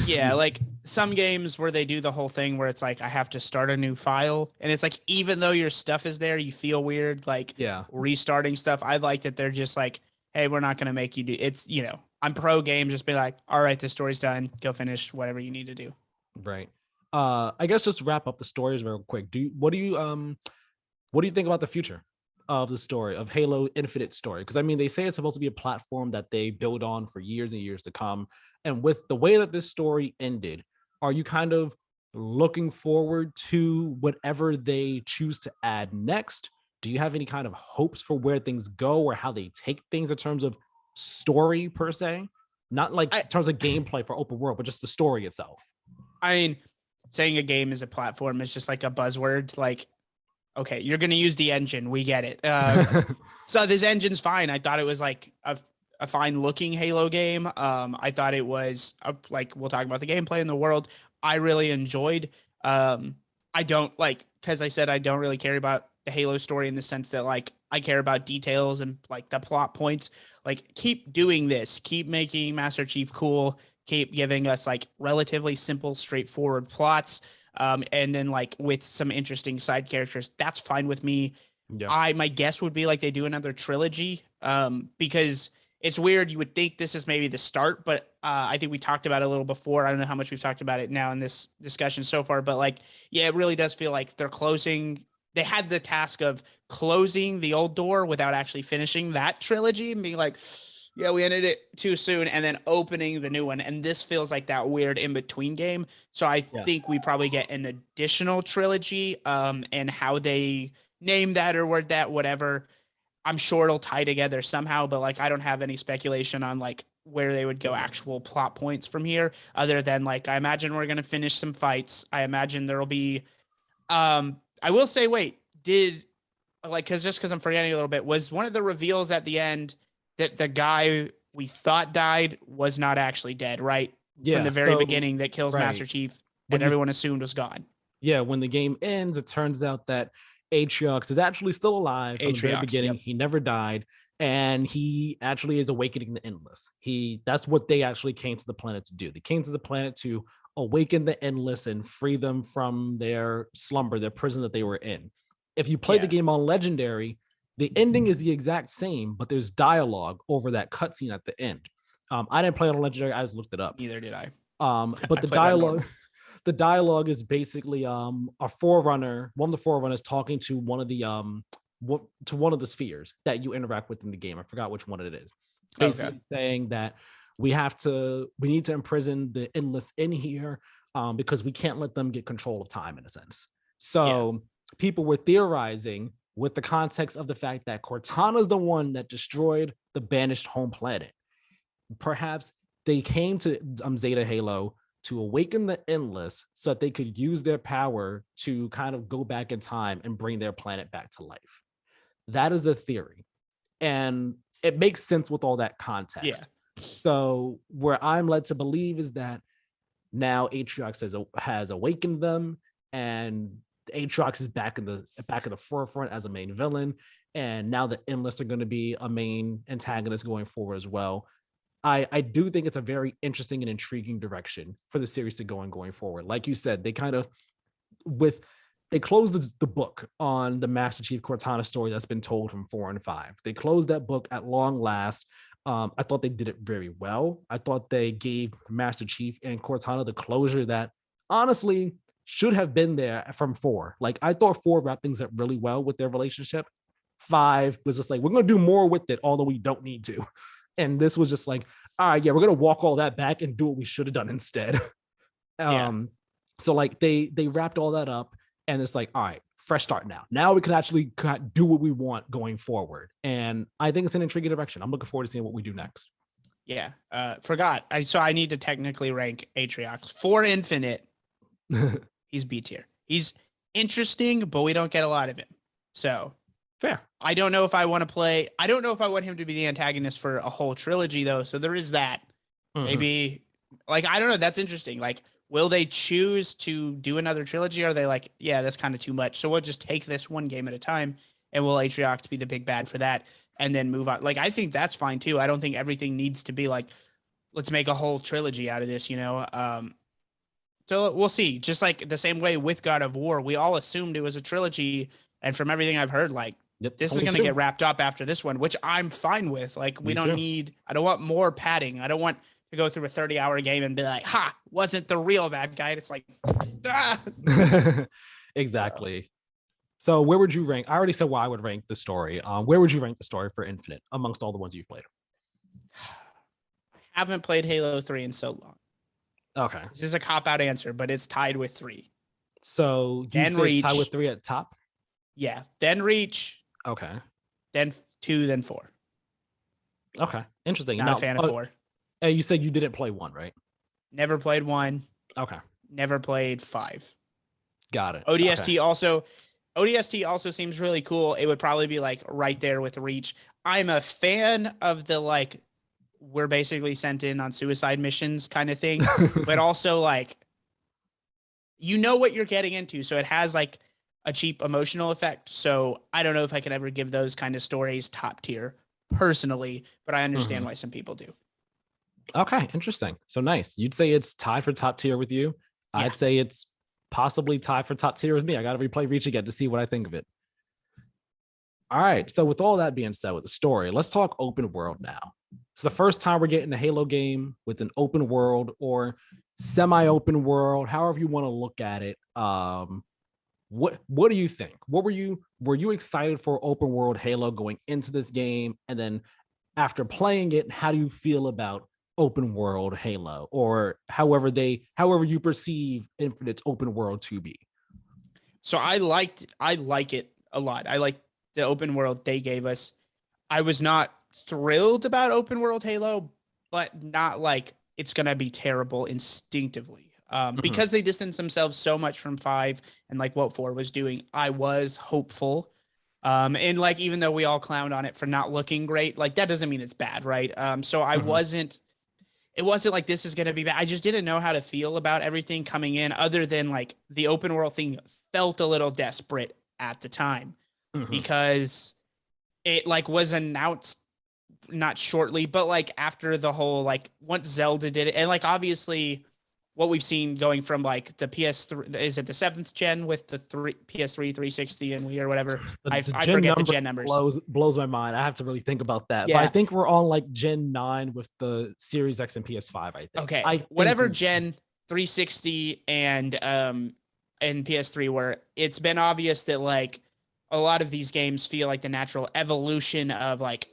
Yeah, like some games where they do the whole thing where it's like I have to start a new file, and it's like even though your stuff is there, you feel weird like Yeah, restarting stuff. I like that they're just like, hey, we're not gonna make you do it's, I'm pro game, just be like, all right, the story's done, go finish whatever you need to do. right. I guess just to wrap up the stories real quick. What do you think about the future of the story of Halo Infinite story? Because I mean, they say it's supposed to be a platform that they build on for years and years to come. And with the way that this story ended, are you kind of looking forward to whatever they choose to add next? Do you have any kind of hopes for where things go or how they take things in terms of story per se? Not like I in terms of gameplay for open world, but just the story itself. I mean, saying a game is a platform is just like a buzzword. Like, okay, you're gonna use the engine, we get it. So this engine's fine. I thought it was like a fine looking Halo game. I thought it was like we'll talk about the gameplay in the world. I really enjoyed. I don't like because I said I don't really care about the Halo story in the sense that like I care about details and like the plot points. Like keep doing this. Keep making Master Chief cool. Keep giving us like relatively simple, straightforward plots. And then like with some interesting side characters, that's fine with me. Yeah. My guess would be like they do another trilogy, because it's weird. You would think this is maybe the start, but I think we talked about it a little before. I don't know how much we've talked about it now in this discussion so far, but like, yeah, it really does feel like they're closing. They had the task of closing the old door without actually finishing that trilogy and being like, yeah, we ended it too soon, and then opening the new one. And this feels like that weird in between game. So I Yeah. think we probably get an additional trilogy, and how they name that or word that, whatever. I'm sure it'll tie together somehow, but like I don't have any speculation on like where they would go actual plot points from here, other than like I imagine we're gonna finish some fights. I imagine there'll be I will say, wait, did like because I'm forgetting a little bit, was one of the reveals at the end that the guy we thought died was not actually dead, right? From Yeah. the very So, beginning that kills right. Master Chief When and you everyone assumed was gone. Yeah, when the game ends, it turns out that Atriox is actually still alive from the very Atriox, beginning. yep. He never died, and he actually is awakening the endless. That's what they actually came to the planet to do. They came to the planet to awaken the endless and free them from their slumber, their prison that they were in. If you play the Yeah, game on Legendary, the ending is the exact same, but there's dialogue over that cutscene at the end. I didn't play it on Legendary, I just looked it up. neither did I. But I the played on dialogue normal. the dialogue is basically a forerunner, one of the forerunners talking to one of the spheres that you interact with in the game. I forgot which one it is. Okay. Basically saying that we need to imprison the endless in here, because we can't let them get control of time in a sense. Yeah. So people were theorizing with the context of the fact that Cortana is the one that destroyed the banished home planet. Perhaps they came to Zeta Halo to awaken the endless so that they could use their power to kind of go back in time and bring their planet back to life. That is a theory. And it makes sense with all that Yeah. context. So where I'm led to believe is that now Atriox has awakened them, and Atriox is back in the forefront as a main villain. And now the endless are going to be a main antagonist going forward as well. I do think it's a very interesting and intriguing direction for the series to go in going forward. Like you said, they kind of they closed the book on the Master Chief Cortana story that's been told from 4 and 5. They closed that book at long last. I thought they did it very well. I thought they gave Master Chief and Cortana the closure that honestly should have been there from 4. Like I thought 4 wrapped things up really well with their relationship. 5 was just like, we're going to do more with it, although we don't need to. And this was just like, all right, yeah, we're gonna walk all that back and do what we should have done instead. Yeah. So like they wrapped all that up, and it's like, all right, fresh start now. Now we can actually do what we want going forward. And I think it's an intriguing direction. I'm looking forward to seeing what we do next. Yeah. Forgot. So I need to technically rank Atriox for Infinite. He's B tier. He's interesting, but we don't get a lot of him. So Fair. I don't know if I want to play. I don't know if I want him to be the antagonist for a whole trilogy, though. So there is that. Mhm. Maybe, like, I don't know. That's interesting. Like, will they choose to do another trilogy? Or are they like, yeah, that's kind of too much. So we'll just take this one game at a time, and will Atriox be the big bad for that, and then move on? Like, I think that's fine too. I don't think everything needs to be like let's make a whole trilogy out of this, you know? So we'll see. Just like the same way with God of War, we all assumed it was a trilogy. And from everything I've heard, like, Yep, this is going to get wrapped up after this one, which I'm fine with. Like, I don't want more padding. I don't want to go through a 30-hour game and be like, ha, wasn't the real bad guy. And it's like, ah. Exactly. So where would you rank? I already said why I would rank the story. Where would you rank the story for Infinite amongst all the ones you've played? I haven't played Halo 3 in so long. Okay. This is a cop-out answer, but it's tied with 3. So you say it's tied with 3 at top? Yeah. Then Reach. Okay. Then 2, then 4. Okay. Interesting. Not a fan of 4. You said you didn't play 1, right? Never played 1. Okay. Never played 5. Got it. ODST also seems really cool. It would probably be like right there with Reach. I'm a fan of the like, we're basically sent in on suicide missions kind of thing, but also like, you know what you're getting into. So it has like a cheap emotional effect. So I don't know if I can ever give those kind of stories top tier personally, but I understand why some people do. Okay, interesting. So nice. You'd say it's tied for top tier with you. Yeah. I'd say it's possibly tied for top tier with me. I got to replay Reach again to see what I think of it. All right. So with all that being said with the story, let's talk open world now. It's the first time we're getting a Halo game with an open world or semi-open world, however you want to look at it. What do you think? Were you excited for open world Halo going into this game? And then after playing it, how do you feel about open world Halo, or however you perceive Infinite's open world to be? So I like it a lot. I like the open world they gave us. I was not thrilled about open world Halo, but not like it's gonna be terrible instinctively. Because they distanced themselves so much from 5 and like what 4 was doing, I was hopeful. And like, even though we all clowned on it for not looking great, like that doesn't mean it's bad, right? So it wasn't like this is going to be bad. I just didn't know how to feel about everything coming in, other than like the open world thing felt a little desperate at the time because it like was announced not shortly, but like after the whole, like once Zelda did it, and like obviously what we've seen going from like the PS3, is it the 7th gen with the PS3, 360 and Wii or whatever? I forget the gen numbers. Blows my mind. I have to really think about that. Yeah. But I think we're on like Gen 9 with the Series X and PS5, I think. Okay. Whatever Gen 360 and PS3 were, it's been obvious that like a lot of these games feel like the natural evolution of like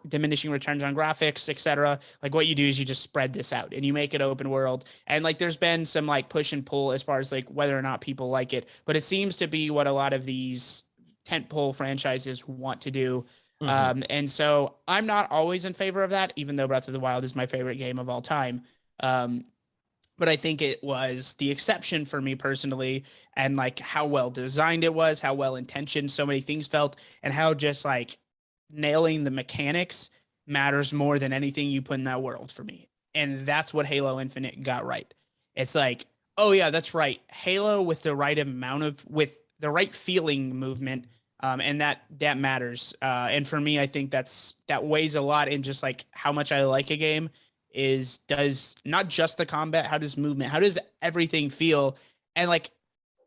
diminishing returns on graphics, etc. Like what you do is you just spread this out and you make it open world. And like there's been some like push and pull as far as like whether or not people like it, but it seems to be what a lot of these tentpole franchises want to do. And so I'm not always in favor of that, even though Breath of the Wild is my favorite game of all time. But I think it was the exception for me personally, and like how well designed it was, how well intentioned so many things felt, and how just like nailing the mechanics matters more than anything you put in that world for me. And that's what Halo Infinite got right. It's like, oh yeah, that's right. Halo with the right amount of, with the right feeling movement. And that matters. And for me, I think that weighs a lot in just like how much I like a game does not just the combat, how does movement, how does everything feel? And like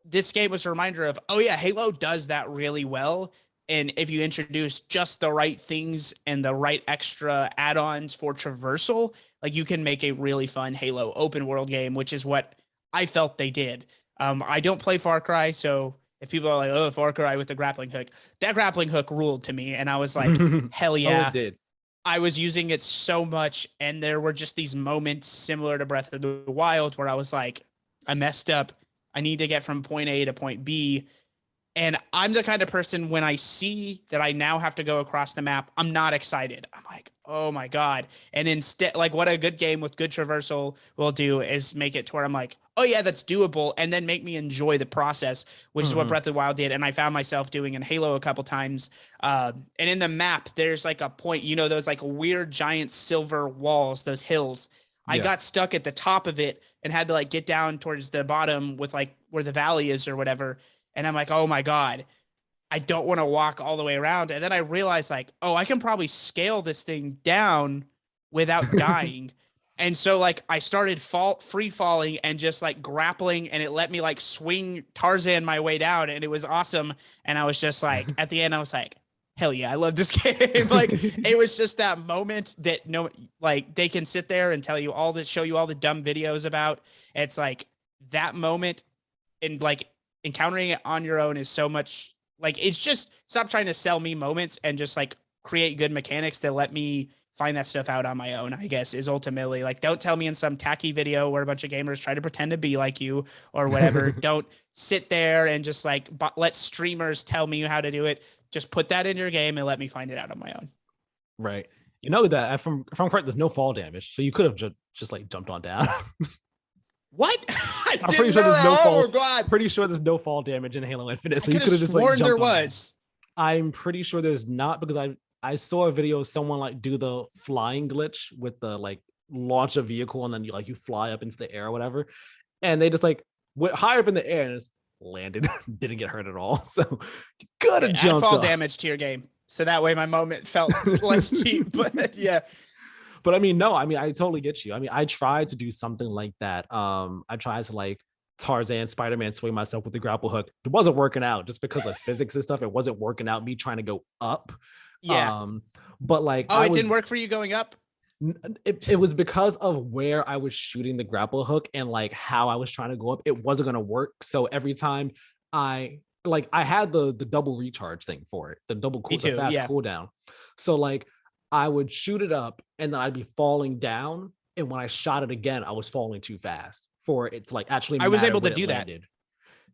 this game was a reminder of, oh yeah, Halo does that really well. And if you introduce just the right things and the right extra add-ons for traversal, like you can make a really fun Halo open world game, which is what I felt they did. I don't play Far Cry, so if people are like, oh, Far Cry with the grappling hook, that grappling hook ruled to me. And I was like, hell yeah. Oh, it did. I was using it so much. And there were just these moments similar to Breath of the Wild where I was like, I messed up. I need to get from point A to point B. And I'm the kind of person, when I see that I now have to go across the map, I'm not excited. I'm like, oh my God. And instead, like what a good game with good traversal will do is make it to where I'm like, oh yeah, that's doable. And then make me enjoy the process, which is what Breath of the Wild did. And I found myself doing in Halo a couple times. And in the map, there's like a point, you know, those like weird giant silver walls, those hills. I got stuck at the top of it and had to like get down towards the bottom with like where the valley is or whatever. And I'm like, oh my God, I don't want to walk all the way around. And then I realized like, oh, I can probably scale this thing down without dying. And so like I started free falling and just like grappling, and it let me like swing Tarzan my way down, and it was awesome. And I was just like, at the end, I was like, hell yeah, I love this game. Like it was just that moment that like they can sit there and tell you all this, show you all the dumb videos about. It's like that moment, and like encountering it on your own is so much like, it's just stop trying to sell me moments and just like create good mechanics that let me find that stuff out on my own, I guess, is ultimately like, don't tell me in some tacky video where a bunch of gamers try to pretend to be like you or whatever. Don't sit there and just like let streamers tell me how to do it. Just put that in your game and let me find it out on my own. Right. You know that if I'm correct, there's no fall damage, so you could have just like jumped on down. What? I'm pretty sure there's no fall. Oh God! Pretty sure there's no fall damage in Halo Infinite. So I you could have just like jumped there on was. Down. I'm pretty sure there's not, because I saw a video of someone like do the flying glitch with the like launch a vehicle and then you fly up into the air or whatever, and they just like went high up in the air and just landed, didn't get hurt at all. So you could have jumped. Add fall up. damage to your game, so that way my moment felt less cheap. But yeah. But I mean, no, I mean, I totally get you. I mean, I tried to do something like that. I tried to like Tarzan, Spider-Man swing myself with the grapple hook. It wasn't working out just because of physics and stuff. It wasn't working out, me trying to go up. Yeah. But like, it didn't work for you going up? It was because of where I was shooting the grapple hook and like how I was trying to go up. It wasn't going to work. So every time I had the double recharge thing for it, the fast cooldown. So like, I would shoot it up and then I'd be falling down. And when I shot it again, I was falling too fast for it to like actually. I was able to do that.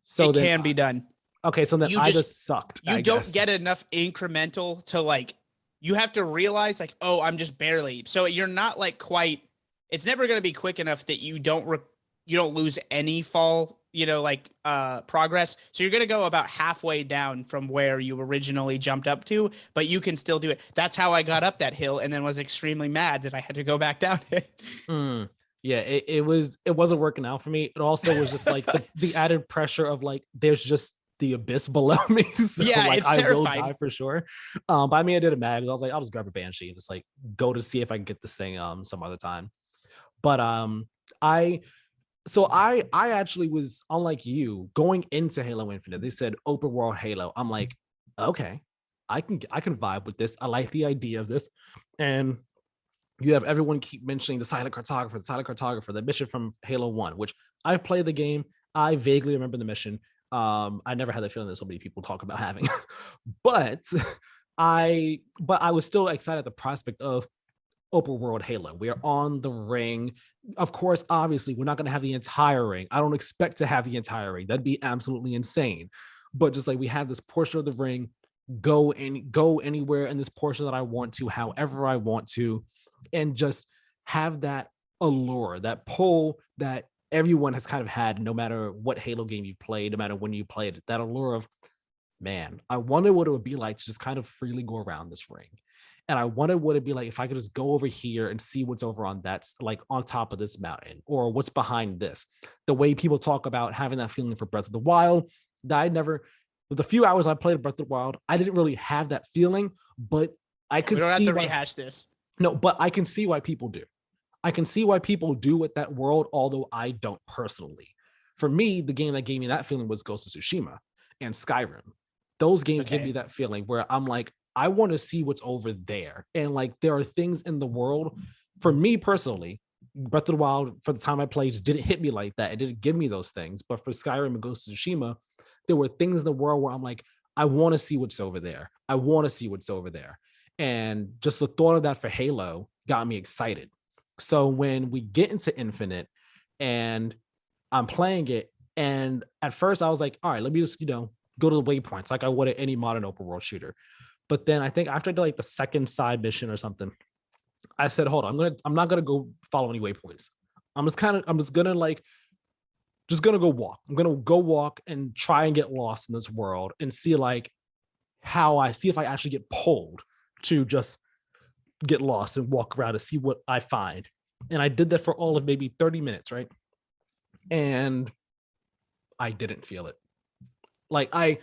So it can be done. Okay. So then I just sucked. You don't get enough incremental to like, you have to realize like, oh, I'm just barely. So you're not like quite, it's never going to be quick enough that you don't lose any fall, progress. So you're going to go about halfway down from where you originally jumped up to, but you can still do it. That's how I got up that hill and then was extremely mad that I had to go back down it. Yeah, it wasn't working out for me. It also was just like the added pressure of like, there's just the abyss below me. So, yeah, like, it's terrifying. I will die for sure. But I mean, I didn't matter. I was like, I'll just grab a Banshee and just like go to see if I can get this thing some other time. But I actually was, unlike you, going into Halo Infinite. They said open world Halo. I'm like, okay, I can vibe with this. I like the idea of this. And you have everyone keep mentioning the silent cartographer, the mission from Halo 1, which I've played the game. I vaguely remember the mission. I never had the feeling that so many people talk about having, but I was still excited at the prospect of open world Halo. We are on the ring. Of course, obviously, we're not going to have the entire ring. I don't expect to have the entire ring. That'd be absolutely insane. But just like we have this portion of the ring, go anywhere in this portion that I want to, however I want to, and just have that allure, that pull that everyone has kind of had, no matter what Halo game you've played, no matter when you played it, that allure of, man, I wonder what it would be like to just kind of freely go around this ring. And I wondered what it'd be like if I could just go over here and see what's over on that, like on top of this mountain, or what's behind this. The way people talk about having that feeling for Breath of the Wild, that I never, with the few hours I played Breath of the Wild, I didn't really have that feeling, but I could see. We don't have to rehash this. No, but I can see why people do. I can see why people do with that world, although I don't personally. For me, the game that gave me that feeling was Ghost of Tsushima and Skyrim. Those games give me that feeling where I'm like, I want to see what's over there. And like, there are things in the world, for me personally, Breath of the Wild, for the time I played, just didn't hit me like that. It didn't give me those things. But for Skyrim and Ghost of Tsushima, there were things in the world where I'm like, I want to see what's over there. I want to see what's over there. And just the thought of that for Halo got me excited. So when we get into Infinite and I'm playing it, and at first I was like, all right, let me just, go to the waypoints like I would at any modern open world shooter. But then I think after I did like the second side mission or something, I said, hold on, I'm not gonna go follow any waypoints. I'm just gonna go walk. I'm gonna go walk and try and get lost in this world and see like how I see if I actually get pulled to just get lost and walk around to see what I find. And I did that for all of maybe 30 minutes, right? And I didn't feel it. Like I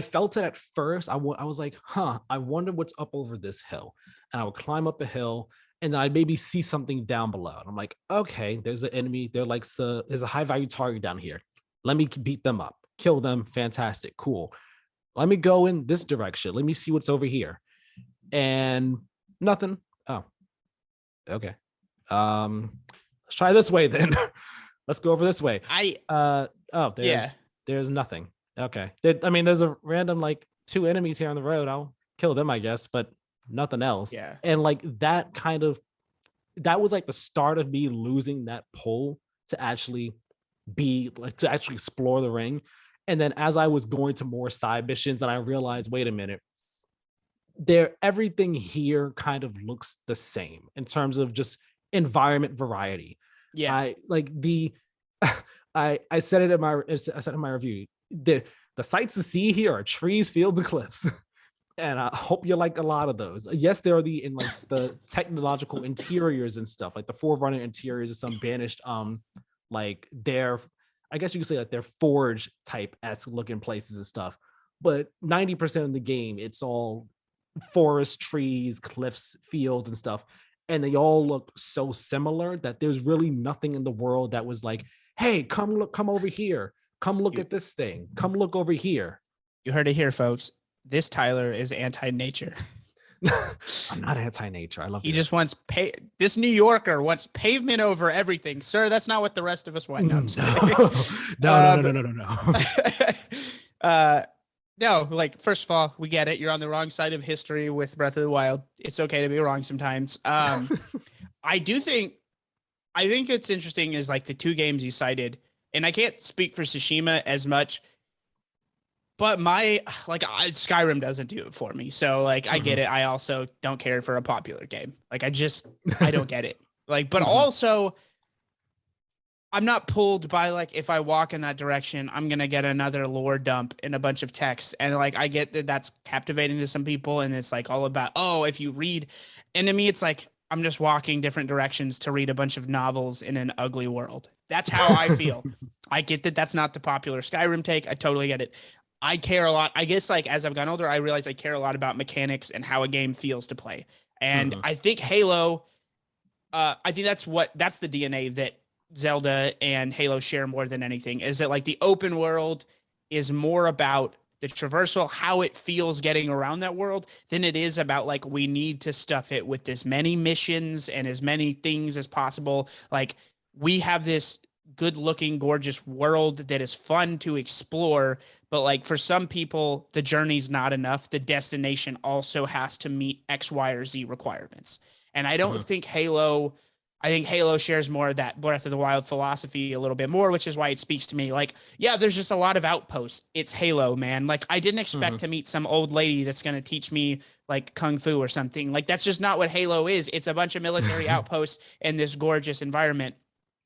felt it at first. I was like, I wonder what's up over this hill. And I would climb up a hill and then I'd maybe see something down below. And I'm like, okay, there's an enemy. There's a high value target down here. Let me beat them up, kill them. Fantastic, cool. Let me go in this direction. Let me see what's over here. And nothing. Oh, okay. Let's try this way then. Let's go over this way. There's nothing. Okay. There's a random like 2 enemies here on the road. I'll kill them, I guess, but nothing else. Yeah. And like that was like the start of me losing that pull to actually explore the ring. And then as I was going to more side missions, and I realized, wait a minute, everything here kind of looks the same in terms of just environment variety. Yeah. I said it in my review. The sights to see here are trees, fields, and cliffs. And I hope you like a lot of those. Yes, there are the technological interiors and stuff, like the Forerunner interiors of some banished, like they're, I guess you could say like they're forge type-esque looking places and stuff. But 90% of the game, it's all forest, trees, cliffs, fields, and stuff. And they all look so similar that there's really nothing in the world that was like, hey, come over here. Come look at this thing. Come look over here. You heard it here, folks. This Tyler is anti-nature. I'm not anti-nature. I love He just wants this New Yorker wants pavement over everything. Sir, that's not what the rest of us want. No, I'm just kidding. No. No, like, first of all, we get it. You're on the wrong side of history with Breath of the Wild. It's okay to be wrong sometimes. I think it's interesting is like the 2 games you cited, and I can't speak for Tsushima as much, but Skyrim doesn't do it for me. So like, I get it. I also don't care for a popular game. Like, I don't get it. Like, but also I'm not pulled by like, if I walk in that direction, I'm going to get another lore dump in a bunch of texts. And like, I get that that's captivating to some people. And it's like all about, if you read, and to me, it's like, I'm just walking different directions to read a bunch of novels in an ugly world. That's how I feel. I get that that's not the popular Skyrim take. I totally get it. I care a lot. I guess like as I've gotten older, I realize I care a lot about mechanics and how a game feels to play. And I think Halo, I think that's the DNA that Zelda and Halo share more than anything, is that like the open world is more about the traversal, how it feels getting around that world, than it is about like, we need to stuff it with as many missions and as many things as possible. Like, we have this good looking, gorgeous world that is fun to explore. But like, for some people, the journey's not enough. The destination also has to meet X, Y, or Z requirements. And I don't think I think Halo shares more of that Breath of the Wild philosophy a little bit more, which is why it speaks to me. Like, yeah, there's just a lot of outposts. It's Halo, man. Like, I didn't expect to meet some old lady that's going to teach me like Kung Fu or something. Like, that's just not what Halo is. It's a bunch of military outposts in this gorgeous environment.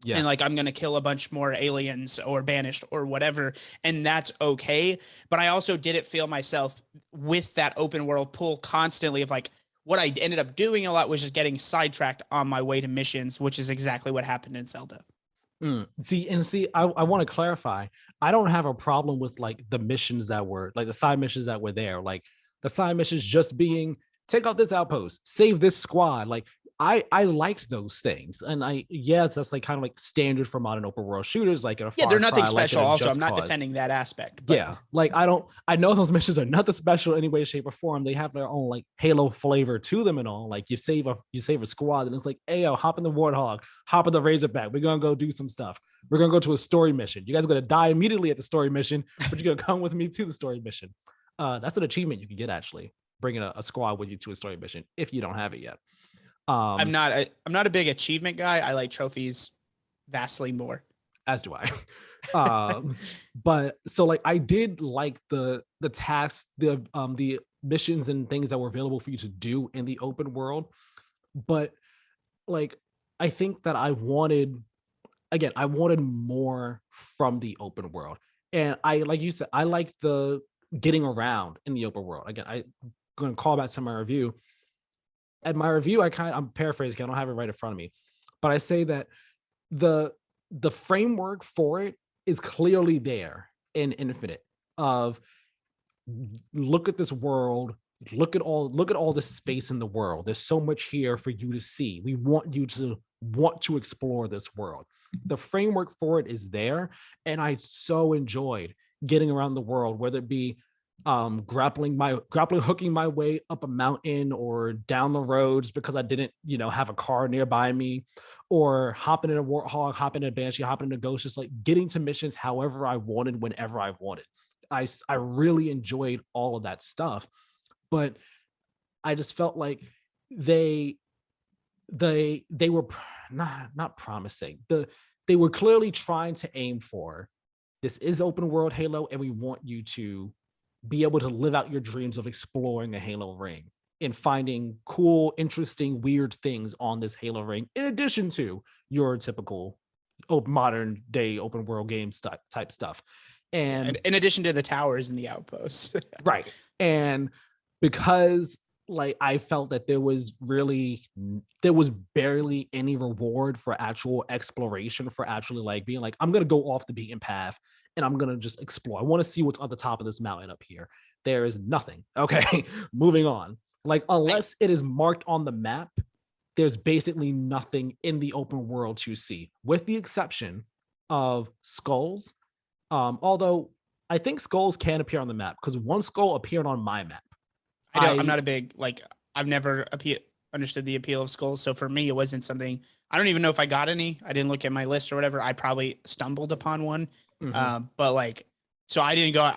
Yeah. And like, I'm going to kill a bunch more aliens or banished or whatever. And that's okay. But I also didn't feel myself with that open world pull constantly of like, what I ended up doing a lot was just getting sidetracked on my way to missions, which is exactly what happened in Zelda. See, I want to clarify. I don't have a problem with like the missions that were like the side missions that were there. Like the side missions just being take out this outpost, save this squad. Like I liked those things. And that's like kind of like standard for modern open world shooters. Like they're nothing special. Also, I'm not defending that aspect. But. Yeah, like I know those missions are nothing special in any way, shape, or form. They have their own like Halo flavor to them and all. Like you save a squad, and it's like, hey, hop in the Warthog, hop in the Razorback. We're gonna go do some stuff. We're gonna go to a story mission. You guys are gonna die immediately at the story mission, but you're gonna come with me to the story mission. That's an achievement you can get actually, bringing a squad with you to a story mission if you don't have it yet. I'm not a big achievement guy. I like trophies vastly more. As do I. But so like I did like the tasks, the missions and things that were available for you to do in the open world. But like I think that I wanted more from the open world. And I, like you said, I like the getting around in the open world. Again, I'm going to call back to my review. At my review, I'm paraphrasing, I don't have it right in front of me, but I say that the framework for it is clearly there in Infinite of look at this world, look at all the space in the world. There's so much here for you to see. We want you to want to explore this world. The framework for it is there, and I so enjoyed getting around the world, whether it be grappling hooking my way up a mountain or down the roads because I didn't, have a car nearby me, or hopping in a warthog, hopping in a banshee, hopping in a ghost, just like getting to missions however I wanted, whenever I wanted. I really enjoyed all of that stuff, but I just felt like they were not promising. They were clearly trying to aim for, this is open world Halo, and we want you to be able to live out your dreams of exploring a Halo ring and finding cool, interesting, weird things on this Halo ring, in addition to your typical modern day open world game type stuff. And in addition to the towers and the outposts. Right. And because like I felt that there was barely any reward for actual exploration, for actually like being like, I'm going to go off the beaten path and I'm going to just explore. I want to see what's on the top of this mountain up here. There is nothing. Okay. Moving on. Like, unless it is marked on the map, there's basically nothing in the open world to see, with the exception of skulls. Although I think skulls can appear on the map, because one skull appeared on my map. I'm not a big, I've never understood the appeal of skulls. So for me, it wasn't something, I don't even know if I got any. I didn't look at my list or whatever. I probably stumbled upon one. Mm-hmm. But so I didn't go,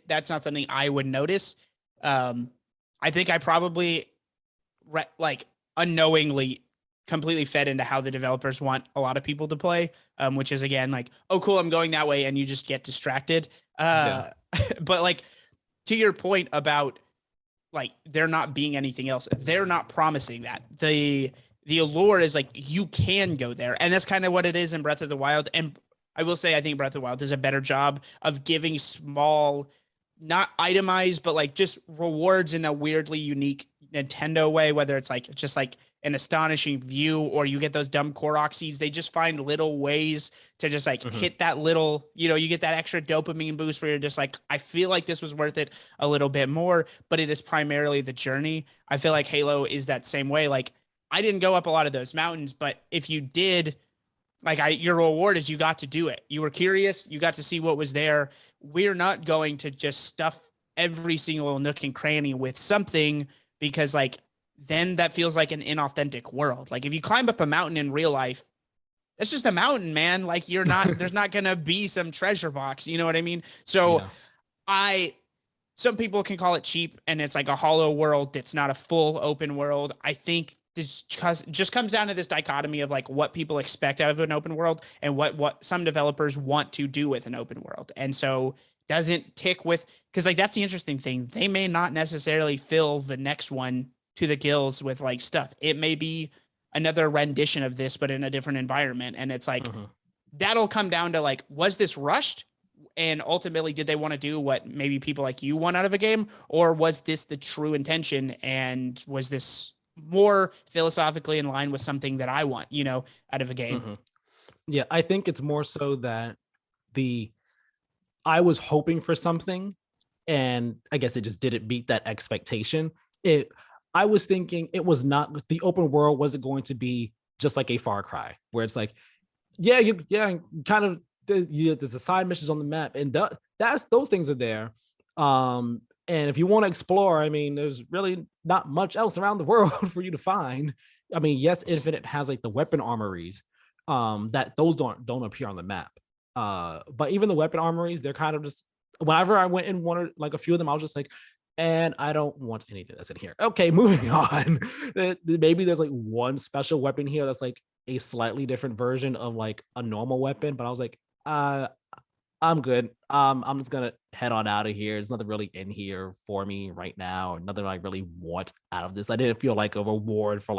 that's not something I would notice. I think I probably unknowingly completely fed into how the developers want a lot of people to play, which is again like, oh cool, I'm going that way, and you just get distracted. But to your point about there not being anything else, they're not promising that. The allure is you can go there, and that's kind of what it is in Breath of the Wild. And I will say, I think Breath of the Wild does a better job of giving small, not itemized, but just rewards in a weirdly unique Nintendo way, whether it's just an astonishing view, or you get those dumb Koroxes. They just find little ways to just hit that little, you get that extra dopamine boost where you're just I feel like this was worth it a little bit more, but it is primarily the journey. I feel like Halo is that same way. I didn't go up a lot of those mountains, but if you did, your reward is you got to do it. You were curious. You got to see what was there. We're not going to just stuff every single nook and cranny with something, because then that feels like an inauthentic world. If you climb up a mountain in real life, it's just a mountain, man. You're not, there's not going to be some treasure box. You know what I mean? So some people can call it cheap, and it's a hollow world that's not a full open world. I think this just comes down to this dichotomy of what people expect out of an open world and what some developers want to do with an open world. And so doesn't tick with, because that's the interesting thing. They may not necessarily fill the next one to the gills with stuff. It may be another rendition of this, but in a different environment. And it's that'll come down to was this rushed? And ultimately, did they want to do what maybe people like you want out of a game? Or was this the true intention? And was this more philosophically in line with something that I want, out of a game? Yeah, I think it's more so that I was hoping for something, and I guess it just didn't meet that expectation. I was thinking it was not, the open world wasn't going to be just like a Far Cry, where it's kind of, there's the side missions on the map, and those things are there. And if you want to explore, I mean, there's really not much else around the world for you to find. I mean, yes, Infinite has the weapon armories, that those don't appear on the map. But even the weapon armories, they're kind of just, whenever I went in one or a few of them, I was just and I don't want anything that's in here. Okay, moving on. Maybe there's one special weapon here that's a slightly different version of a normal weapon, but I was I'm good. I'm just gonna head on out of here. There's nothing really in here for me right now, or nothing I really want out of this. I didn't feel a reward for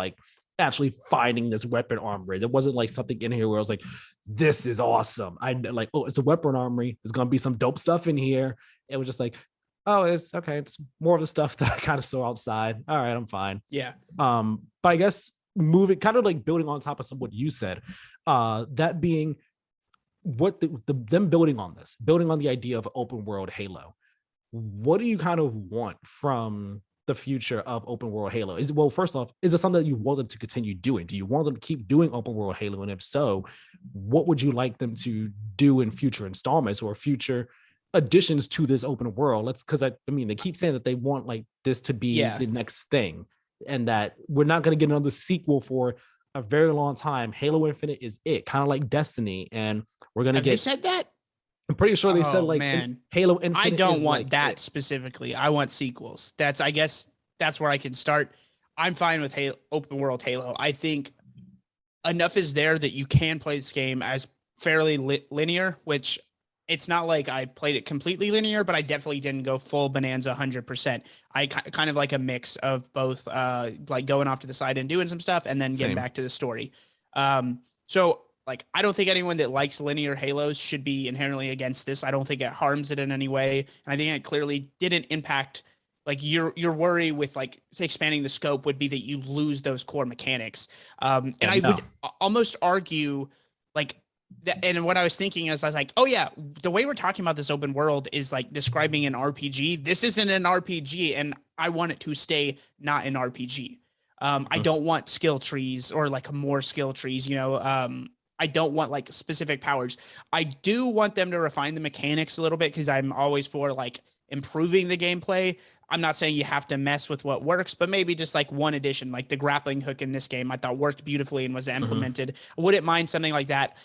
actually finding this weapon armory. There wasn't something in here where I was this is awesome. I oh, it's a weapon armory. There's gonna be some dope stuff in here. It was just oh, it's okay. It's more of the stuff that I kind of saw outside. All right, I'm fine. Yeah. But I guess moving, kind of building on top of what you said, that being what them building on the idea of open world Halo. What do you kind of want from the future of open world Halo? Well, first off, is it something that you want them to continue doing? Do you want them to keep doing open world Halo? And if so, what would you like them to do in future installments or future additions to this open world? Because I mean, they keep saying that they want like this to be the next thing, and that we're not going to get another sequel for a very long time. Halo Infinite is it, kind of like Destiny, and we're going to get. They said that? I'm pretty sure they said like Halo Infinite. I don't want like that specifically. I want sequels. I guess that's where I can start. I'm fine with open world Halo. I think enough is there that you can play this game as fairly linear, which it's not like I played it completely linear, but I definitely didn't go full bonanza 100%. I kind of like a mix of both, like going off to the side and doing some stuff and then getting back to the story. So like, I don't think anyone that likes linear Halos should be inherently against this. I don't think it harms it in any way. And I think it clearly didn't impact, like your worry with like expanding the scope would be that you lose those core mechanics. And I would almost argue like that. And what I was thinking is I was like, oh yeah, the way we're talking about this open world is like describing an RPG. This isn't an RPG and I want it to stay not an RPG. I don't want skill trees or like more skill trees, you know, I don't want like specific powers. I do want them to refine the mechanics a little bit because I'm always for like improving the gameplay. I'm not saying you have to mess with what works, but maybe just like one addition, like the grappling hook in this game, I thought worked beautifully and was implemented. I wouldn't mind something like that.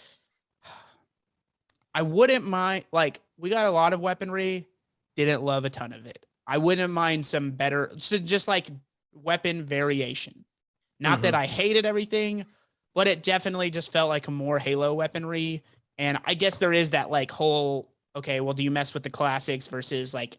I wouldn't mind, like, we got a lot of weaponry, didn't love a ton of it. I wouldn't mind some better, just like weapon variation. Not that I hated everything, but it definitely just felt like a more Halo weaponry. And I guess there is that like whole, okay, well, do you mess with the classics versus like,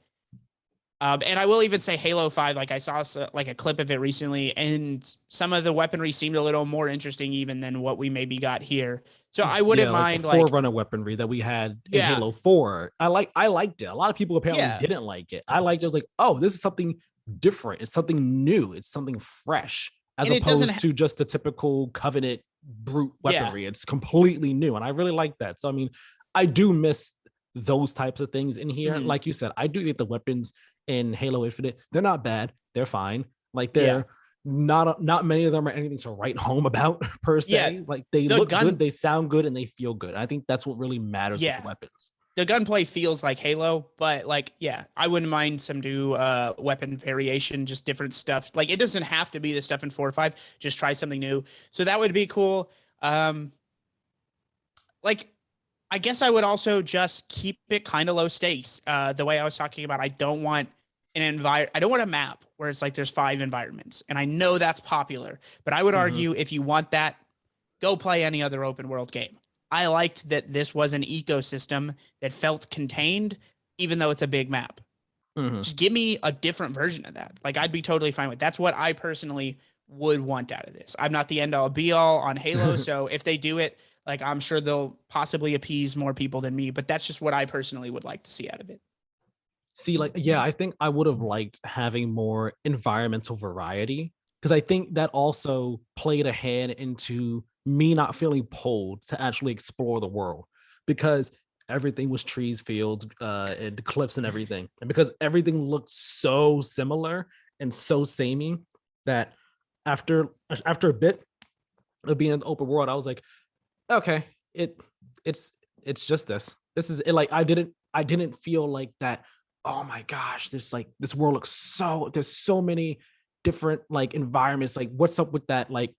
and I will even say Halo 5, like I saw like a clip of it recently and some of the weaponry seemed a little more interesting even than what we maybe got here. So I wouldn't mind like Forerunner weaponry that we had in Halo 4. I liked it. A lot of people apparently didn't like it. I liked it. I was like, oh, this is something different. It's something new. It's something fresh. As opposed to just the typical Covenant brute weaponry. It's completely new. And I really like that. So, I mean, I do miss those types of things in here. Like you said, I do think the weapons in Halo Infinite, they're not bad. They're fine. Like they're not many of them are anything to write home about per se. Yeah. Like they look good, they sound good, and they feel good. I think that's what really matters with the weapons. The gunplay feels like Halo, but like, I wouldn't mind some new weapon variation, just different stuff. Like it doesn't have to be the stuff in 4 or 5. Just try something new. So that would be cool. Like, I guess I would also just keep it kind of low stakes. The way I was talking about, I don't want I don't want a map where it's like there's 5 environments, and I know that's popular. But I would argue if you want that, go play any other open world game. I liked that this was an ecosystem that felt contained, even though it's a big map. Just give me a different version of that. Like I'd be totally fine with. That's what I personally would want out of this. I'm not the end all be all on Halo, so if they do it, like I'm sure they'll possibly appease more people than me. But that's just what I personally would like to see out of it. See, like, I think I would have liked having more environmental variety because I think that also played a hand into me not feeling pulled to actually explore the world because everything was trees, fields, and cliffs and everything. And because everything looked so similar and so samey that after a bit of being in the open world, I was like, okay, it's just this. This is it. Like I didn't feel like that. Oh my gosh, this world looks there's so many different like environments. Like what's up with that like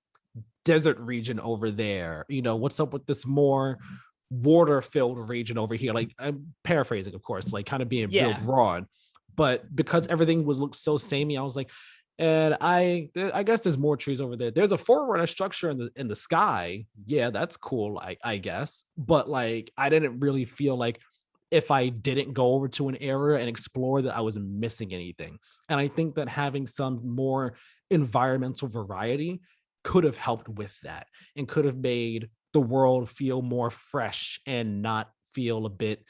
desert region over there? You know, what's up with this more water-filled region over here? Like I'm paraphrasing, of course, like kind of being real broad. But because everything looked so samey, I was like, and I guess there's more trees over there. There's a forerunner structure in the sky. Yeah, that's cool, I guess. But like I didn't really feel like if I didn't go over to an area and explore that I was missing anything. And I think that having some more environmental variety could have helped with that and could have made the world feel more fresh and not feel a bit,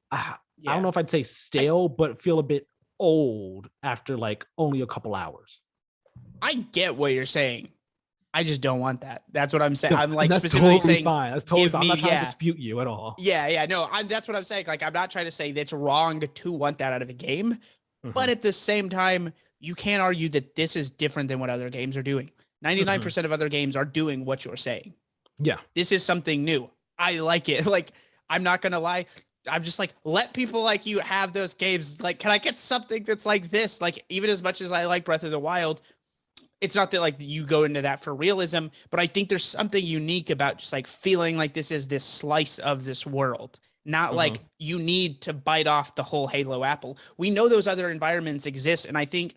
I don't know if I'd say stale, but feel a bit old after like only a couple hours. I get what you're saying. I just don't want that. That's what I'm saying. I'm like that's specifically totally saying, fine. That's totally fine. I'm not trying to dispute you at all. No, that's what I'm saying. Like, I'm not trying to say that's wrong to want that out of a game, but at the same time, you can't argue that this is different than what other games are doing. 99% of other games are doing what you're saying. Yeah. This is something new. I like it. Like, I'm not going to lie. I'm just like, let people like you have those games. Like, can I get something that's like this? Like, even as much as I like Breath of the Wild, it's not that like you go into that for realism, but I think there's something unique about just like feeling like this is this slice of this world. Not like you need to bite off the whole Halo apple. We know those other environments exist. And I think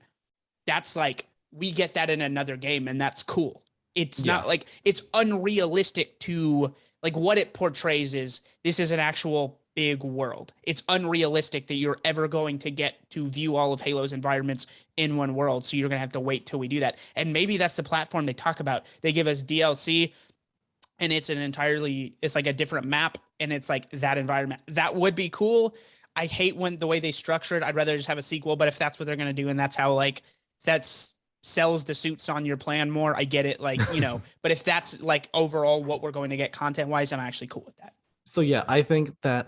that's like, we get that in another game, and that's cool. It's not like it's unrealistic to like what it portrays is this is an actual big world. It's unrealistic that you're ever going to get to view all of Halo's environments in one world. So you're going to have to wait till we do that. And maybe that's the platform they talk about. They give us DLC and it's like a different map and it's like that environment. That would be cool. I hate when the way they structure it. I'd rather just have a sequel, but if that's what they're going to do and that's how like that's sells the suits on your plan more, I get it. Like, you know, but if that's like overall what we're going to get content wise, I'm actually cool with that. So yeah, I think that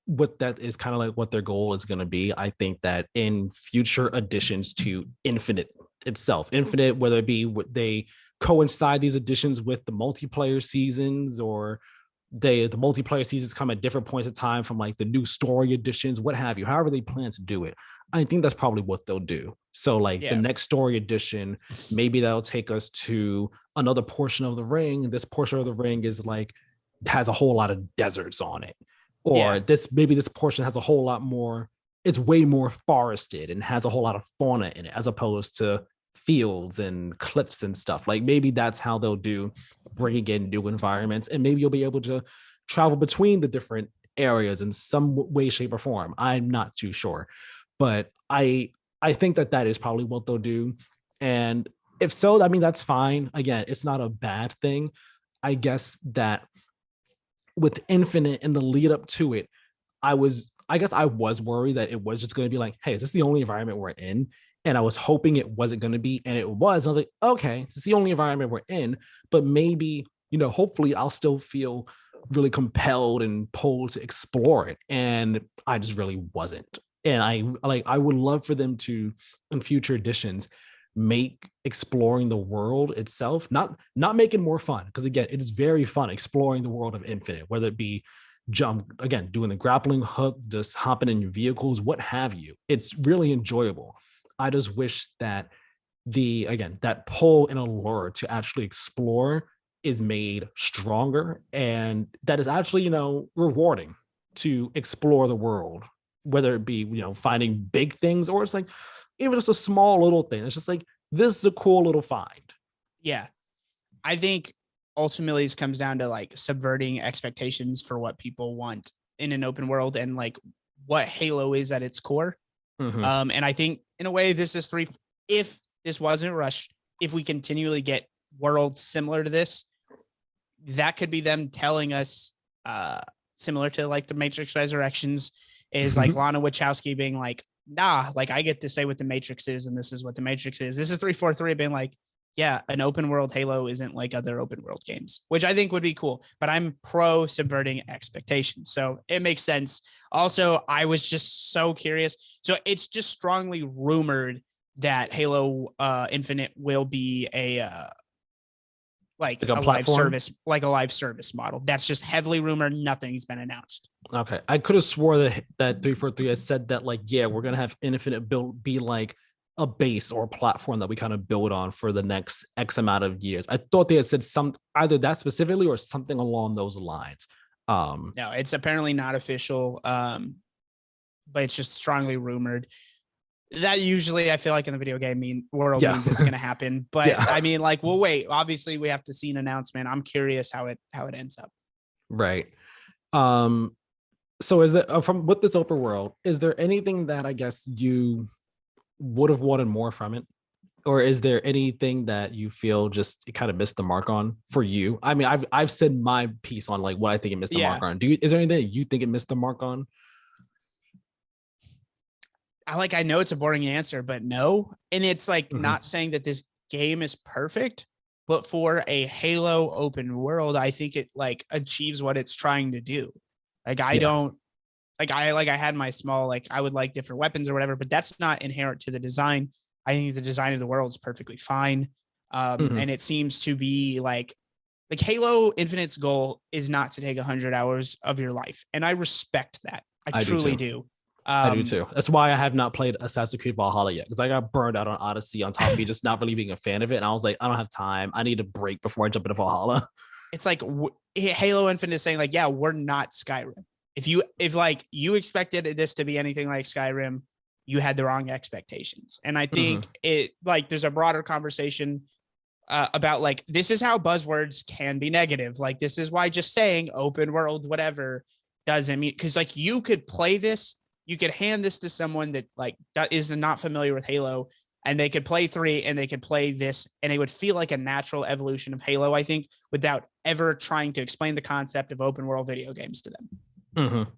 what that is kind of like what their goal is going to be. I think that in future additions to Infinite itself, Infinite, whether it be what they coincide these additions with the multiplayer seasons or the multiplayer seasons come at different points of time from like the new story editions, what have you, however they plan to do it. I think that's probably what they'll do. So like the next story edition, maybe that'll take us to another portion of the ring. This portion of the ring is like, has a whole lot of deserts on it. Or this portion has a whole lot more, it's way more forested and has a whole lot of fauna in it, as opposed to fields and cliffs and stuff. Like maybe that's how they'll do bringing in new environments, and maybe you'll be able to travel between the different areas in some way, shape, or form. I'm not too sure, but I think that is probably what they'll do. And if so, I mean, that's fine. Again, it's not a bad thing. I guess that with Infinite and the lead up to it, I was worried that it was just going to be like, hey, is this the only environment we're in? And I was hoping it wasn't going to be, and it was. I was like, okay, it's the only environment we're in, but maybe, you know, hopefully I'll still feel really compelled and pulled to explore it. And I just really wasn't. And I would love for them to, in future editions, make exploring the world itself, not make it more fun. Because again, it is very fun exploring the world of Infinite, whether it be doing the grappling hook, just hopping in your vehicles, what have you. It's really enjoyable. I just wish that that pull and allure to actually explore is made stronger, and that is actually, you know, rewarding to explore the world, whether it be, you know, finding big things or it's like even just a small little thing. It's just like, this is a cool little find. Yeah. I think ultimately this comes down to like subverting expectations for what people want in an open world and like what Halo is at its core. And I think in a way, this is if this wasn't rushed, if we continually get worlds similar to this, that could be them telling us, similar to like the Matrix Resurrections, is like Lana Wachowski being like, nah, like I get to say what the Matrix is, and this is what the Matrix is. This is 343 being like, yeah, an open world Halo isn't like other open world games, which I think would be cool, but I'm pro subverting expectations. So it makes sense. Also, I was just so curious. So it's just strongly rumored that Halo Infinite will be a live service, like a live service model. That's just heavily rumored. Nothing's been announced. Okay. I could have swore that 343 has said that like, yeah, we're going to have Infinite be like a base or a platform that we kind of build on for the next X amount of years. I thought they had said either that specifically or something along those lines. No, it's apparently not official, but it's just strongly rumored. That usually I feel like in the video game world means it's going to happen. But I mean, like, well, wait, obviously we have to see an announcement. I'm curious how it ends up. Right. So is it from with this open world, is there anything that I guess you would have wanted more from it? Or is there anything that you feel just it kind of missed the mark on for you? I mean, I've said my piece on like what I think it missed the mark on. Is there anything that you think it missed the mark on? I know it's a boring answer, but no. And it's like not saying that this game is perfect, but for a Halo open world, I think it like achieves what it's trying to do. Like I don't I had my small, like, I would like different weapons or whatever, but that's not inherent to the design. I think the design of the world is perfectly fine. Mhm. And it seems to be like Halo Infinite's goal is not to take 100 hours of your life. And I respect that. I I do truly too. do. I do too. That's why I have not played Assassin's Creed Valhalla yet, because I got burned out on Odyssey on top of me just not really being a fan of it. And I was like, I don't have time. I need a break before I jump into Valhalla. It's like Halo Infinite is saying like, yeah, we're not Skyrim. If like you expected this to be anything like Skyrim, you had the wrong expectations. And I think it like there's a broader conversation about like, this is how buzzwords can be negative. Like, this is why just saying open world, whatever, doesn't mean, because like you could play this, you could hand this to someone that like that is not familiar with Halo, and they could play 3 and they could play this and it would feel like a natural evolution of Halo, I think, without ever trying to explain the concept of open world video games to them.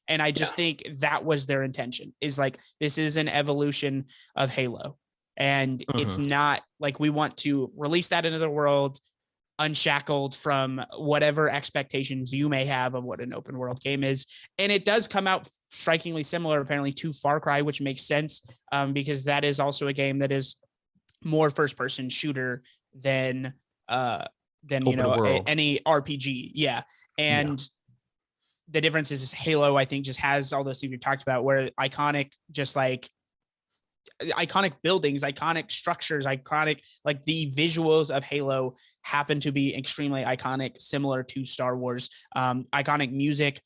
And I just think that was their intention, is like, this is an evolution of Halo. And it's not like we want to release that into the world unshackled from whatever expectations you may have of what an open world game is. And it does come out strikingly similar, apparently, to Far Cry, which makes sense, because that is also a game that is more first person shooter than you know, any RPG. Yeah. And the difference is Halo, I think, just has all those things we talked about, where iconic, just like iconic buildings, iconic structures, iconic, like the visuals of Halo happen to be extremely iconic, similar to Star Wars. Iconic music,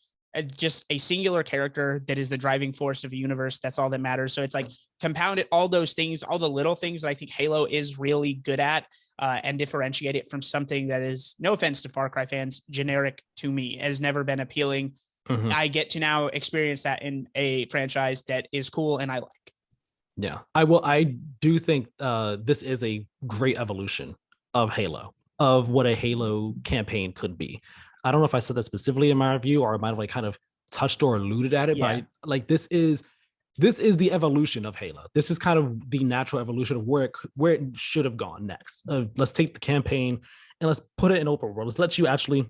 just a singular character that is the driving force of a universe. That's all that matters. So it's like compounded all those things, all the little things that I think Halo is really good at, and differentiate it from something that is, no offense to Far Cry fans, generic to me. It has never been appealing. I get to now experience that in a franchise that is cool and I like. Yeah, I do think this is a great evolution of Halo, of what a Halo campaign could be. I don't know if I said that specifically in my review, or I might have like kind of touched or alluded at it, but like this is the evolution of Halo. This is kind of the natural evolution of where it should have gone next. Let's take the campaign and let's put it in open world. Let's let you actually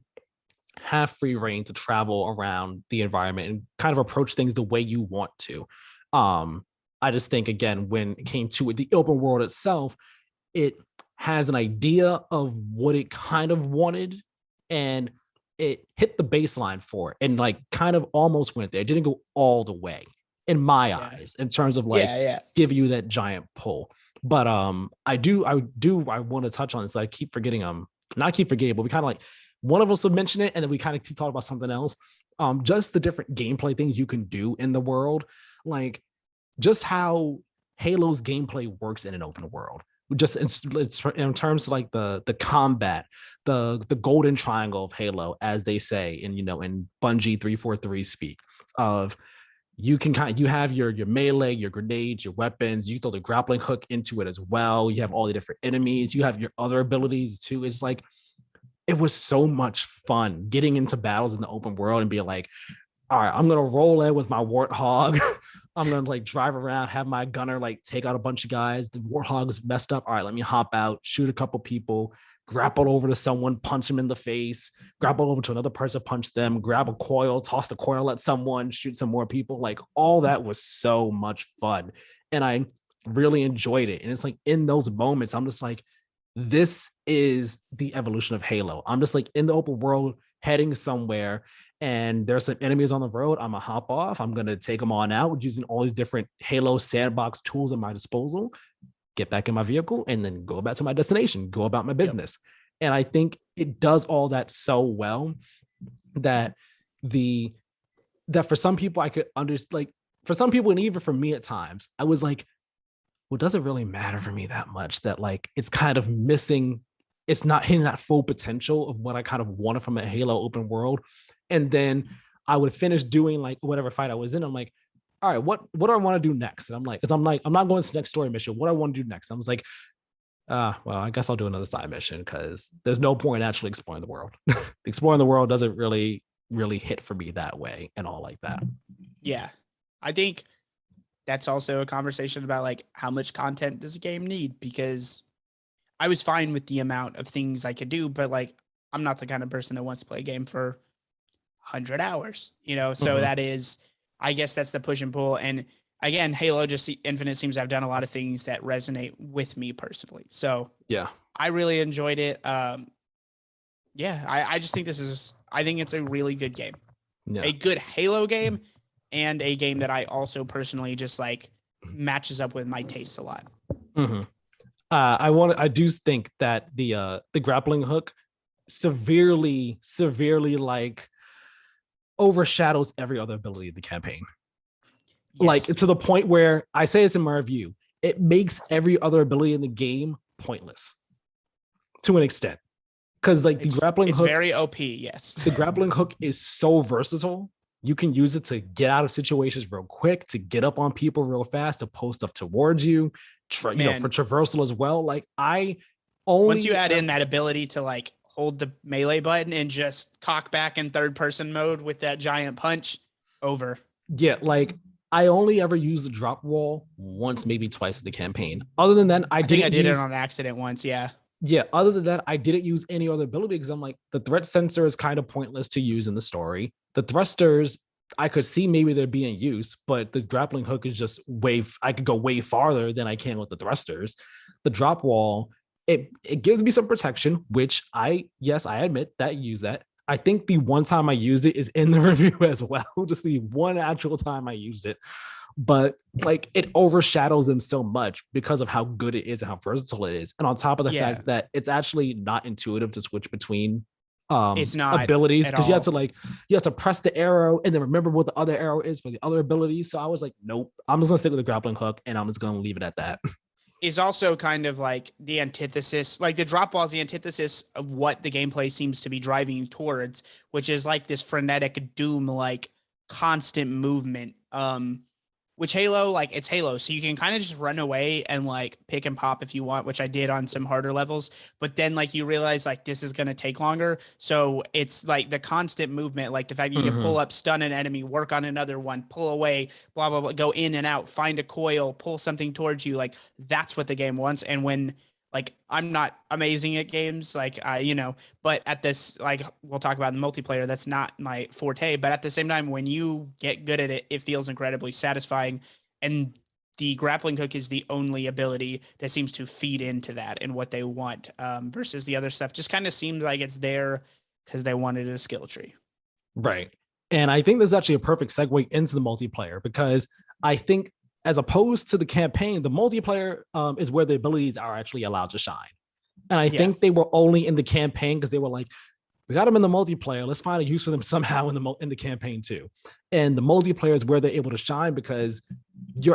have free reign to travel around the environment and kind of approach things the way you want to. I just think, again, when it came to it, the open world itself, it has an idea of what it kind of wanted, and it hit the baseline for it, and like kind of almost went there. It didn't go all the way in my eyes in terms of like give you that giant pull. But I want to touch on this. I keep forgetting, not keep forgetting, but we kind of like, one of us would mention it and then we kind of talk about something else. Just the different gameplay things you can do in the world, like just how Halo's gameplay works in an open world. Just in terms of like the combat, the golden triangle of Halo, as they say, and you know, in Bungie 343 speak, of you have your melee, your grenades, your weapons. You throw the grappling hook into it as well. You have all the different enemies. You have your other abilities too. It's like, it was so much fun getting into battles in the open world and being like, all right, I'm gonna roll in with my warthog. I'm gonna like drive around, have my gunner like take out a bunch of guys. The warthog is messed up. All right, let me hop out, shoot a couple people, grapple over to someone, punch them in the face, grapple over to another person, punch them, grab a coil, toss the coil at someone, shoot some more people. Like, all that was so much fun, and I really enjoyed it. And it's like, in those moments, I'm just like, this is the evolution of Halo. I'm just like in the open world, heading somewhere, and there's some enemies on the road. I'm gonna hop off. I'm gonna take them on out using all these different Halo sandbox tools at my disposal, get back in my vehicle, and then go back to my destination, go about my business. And I think it does all that so well that for some people I could understand, like for some people, and even for me at times, I was like, well, does it really matter for me that much that like it's kind of missing, it's not hitting that full potential of what I kind of wanted from a Halo open world. And then I would finish doing like whatever fight I was in. I'm like, all right, what do I want to do next? And I'm not going to the next story mission. What do I want to do next? I was like, well, I guess I'll do another side mission, because there's no point in actually exploring the world. Exploring the world doesn't really hit for me that way and all like that. Yeah. I think that's also a conversation about like, how much content does a game need? Because I was fine with the amount of things I could do, but like, I'm not the kind of person that wants to play a game for 100 hours, you know? So that is, I guess that's the push and pull. And again, Halo just Infinite seems to have done a lot of things that resonate with me personally. So Yeah. I really enjoyed it. Yeah, I just think I think it's a really good game, Yeah. a good Halo game, and a game that I also personally just like matches up with my tastes a lot. Mm-hmm. I do think that the grappling hook severely like overshadows every other ability of the campaign. Like Yes, to the point where I say it's in my review, it makes every other ability in the game pointless to an extent. Because like it's very OP. Yes, the grappling hook is so versatile. You can use it to get out of situations real quick, to get up on people real fast, to pull stuff towards you, for man. traversal as well. Like I Once you only add in that ability to like hold the melee button and just cock back in third person mode with that giant punch, over. yeah, like I only ever used the drop wall once, maybe twice in the campaign. Other than that, I think I did it on accident once. Yeah. other than that, I didn't use any other ability because I'm like, the threat sensor is kind of pointless to use in the story. The thrusters, I could see maybe they're being used, but the grappling hook is just I could go way farther than I can with the thrusters. The drop wall, it gives me some protection, which yes, I admit that I use that. I think the one time I used it is in the review as well. Just the one actual time I used it. But like it overshadows them so much because of how good it is and how versatile it is. And on top of the Yeah. fact that it's actually not intuitive to switch between It's not abilities, at because all. you have to press the arrow and then remember what the other arrow is for the other abilities. So I was like, nope, I'm just gonna stick with the grappling hook and I'm just gonna leave it at that. Is also kind of like the antithesis, like the drop ball is the antithesis of what the gameplay seems to be driving you towards, which is like this frenetic doom, like constant movement. Which Halo, like it's Halo, so you can kind of just run away and like pick and pop if you want, which I did on some harder levels. But then like you realize like this is gonna take longer, so it's like the constant movement, like the fact that you can pull up, stun an enemy, work on another one, pull away, blah blah blah, go in and out, find a coil, pull something towards you. Like that's what the game wants. And when like I'm not amazing at games, like but at this, like we'll talk about the multiplayer, that's not my forte. But at the same time, when you get good at it, it feels incredibly satisfying. And the grappling hook is the only ability that seems to feed into that and what they want, versus the other stuff just kind of seems like it's there because they wanted a skill tree. Right. And I think this is actually a perfect segue into the multiplayer, because I think as opposed to the campaign, the multiplayer is where the abilities are actually allowed to shine. And I think they were only in the campaign because they were like, we got them in the multiplayer. Let's find a use for them somehow in the campaign too. And the multiplayer is where they're able to shine because you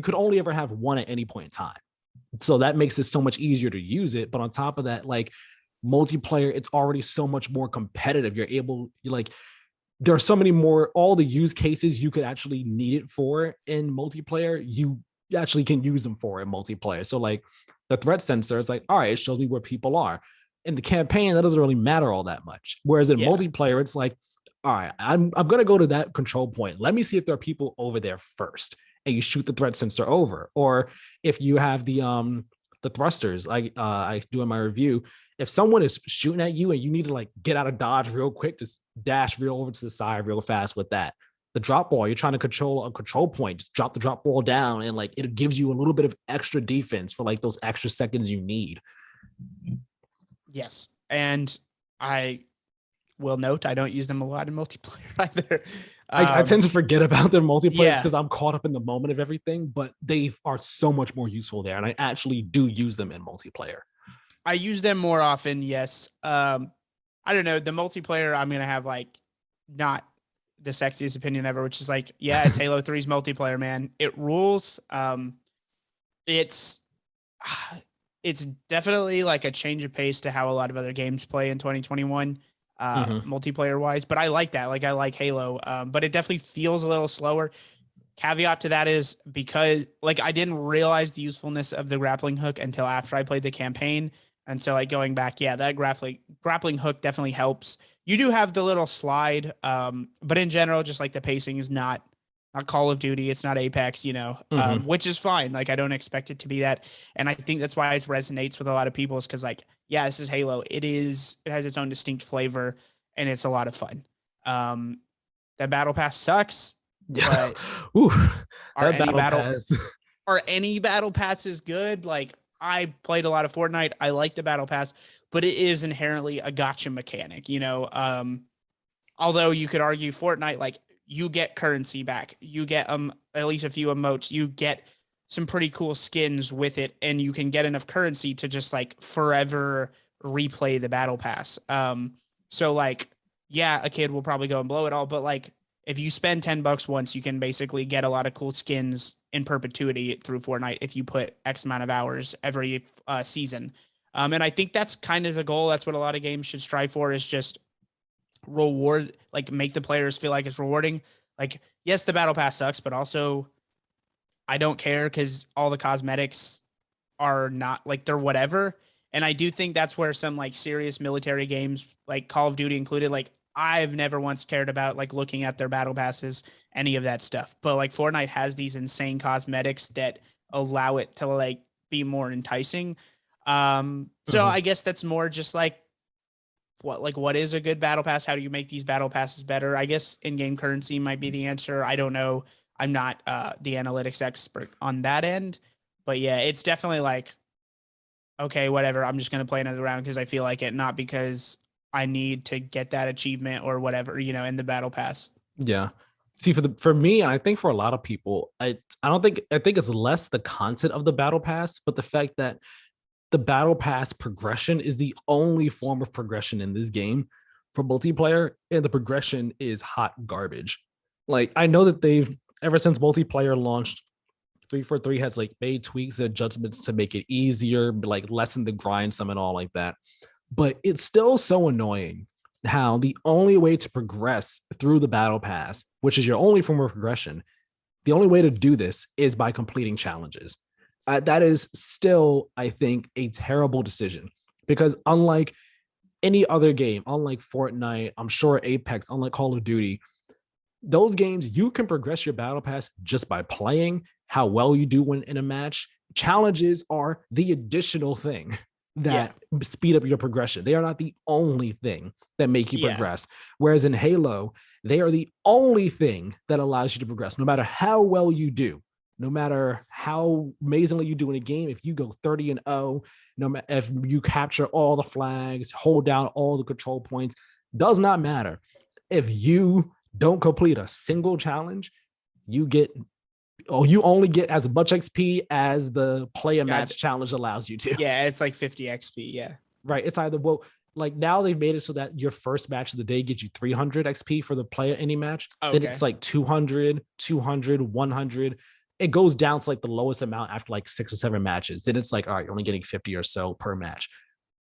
could only ever have one at any point in time. So that makes it so much easier to use it. But on top of that, like multiplayer, it's already so much more competitive. You're like, there are so many more, all the use cases you could actually need it for in multiplayer, you actually can use them for in multiplayer. So like the threat sensor, it's like, all right, it shows me where people are. In the campaign, that doesn't really matter all that much. Whereas in multiplayer, it's like, all right, I'm going to go to that control point. Let me see if there are people over there first. And you shoot the threat sensor over. Or if you have the thrusters, like I do in my review, if someone is shooting at you and you need to like get out of dodge real quick, just dash real over to the side real fast with that. The drop ball, you're trying to control a control point, just drop the drop ball down and like it gives you a little bit of extra defense for like those extra seconds you need. Yes. And I will note I don't use them a lot in multiplayer either. I tend to forget about their multiplayer because Yeah. I'm caught up in the moment of everything, but they are so much more useful there. And I actually do use them in multiplayer. I use them more often, yes. I don't know. The multiplayer, I'm going to have like not the sexiest opinion ever, which is like, yeah, it's Halo 3's multiplayer, man. It rules. It's definitely like a change of pace to how a lot of other games play in 2021, multiplayer wise. But I like that. Like I like Halo, but it definitely feels a little slower. Caveat to that is because like I didn't realize the usefulness of the grappling hook until after I played the campaign. And so like going back, yeah, that grappling hook definitely helps. You do have the little slide, but in general, just like the pacing is not Call of Duty, it's not Apex, which is fine. Like I don't expect it to be that, and I think that's why it resonates with a lot of people. Is because like, yeah, this is Halo. It has its own distinct flavor, and it's a lot of fun. That battle pass sucks. Yeah. but Ooh, are that any battle battle pass. are any battle passes good? Like I played a lot of Fortnite. I like the battle pass, but it is inherently a gotcha mechanic, you know. Although you could argue Fortnite, like you get currency back, you get at least a few emotes, you get some pretty cool skins with it, and you can get enough currency to just like forever replay the battle pass. So like, yeah, a kid will probably go and blow it all, but like if you spend $10 once, you can basically get a lot of cool skins in perpetuity through Fortnite if you put X amount of hours every season. And I think that's kind of the goal. That's what a lot of games should strive for, is just reward, like make the players feel like it's rewarding. Like, yes, the battle pass sucks, but also I don't care because all the cosmetics are not like they're whatever. And I do think that's where some like serious military games, like Call of Duty included, like I've never once cared about like looking at their battle passes, any of that stuff. But like Fortnite has these insane cosmetics that allow it to like be more enticing. So Mhm. I guess that's more just like what is a good battle pass? How do you make these battle passes better? I guess in-game currency might be the answer. I don't know. I'm not the analytics expert on that end, but yeah, it's definitely like, okay, whatever. I'm just gonna play another round because I feel like it, not because I need to get that achievement or whatever, you know, in the battle pass. Yeah. See, for me, and I think for a lot of people, I don't think I think it's less the content of the battle pass, but the fact that the battle pass progression is the only form of progression in this game for multiplayer, and the progression is hot garbage. Like I know that they've ever since multiplayer launched, 343 has like made tweaks and adjustments to make it easier, like lessen the grind some and all like that. But it's still so annoying how the only way to progress through the battle pass, which is your only form of progression, the only way to do this is by completing challenges. That is still, I think, a terrible decision because unlike any other game, unlike Fortnite, I'm sure Apex, unlike Call of Duty, those games you can progress your battle pass just by playing, how well you do when in a match. Challenges are the additional thing Yeah. that speed up your progression. They are not the only thing that make you Yeah. progress. Whereas in Halo, they are the only thing that allows you to progress, no matter how well you do, no matter how amazingly you do in a game. If you go 30-0, no matter if you capture all the flags, hold down all the control points, does not matter. If you don't complete a single challenge, you get you only get as much XP as the play a Yeah. match challenge allows you to. Yeah. It's like 50 XP. Yeah. Right. It's either well, like now they've made it so that your first match of the day gets you 300 XP for the player any match. Then Okay. it's like 200, 200, 100. It goes down to like the lowest amount after like 6 or 7 matches. Then it's like, all right, you're only getting 50 or so per match.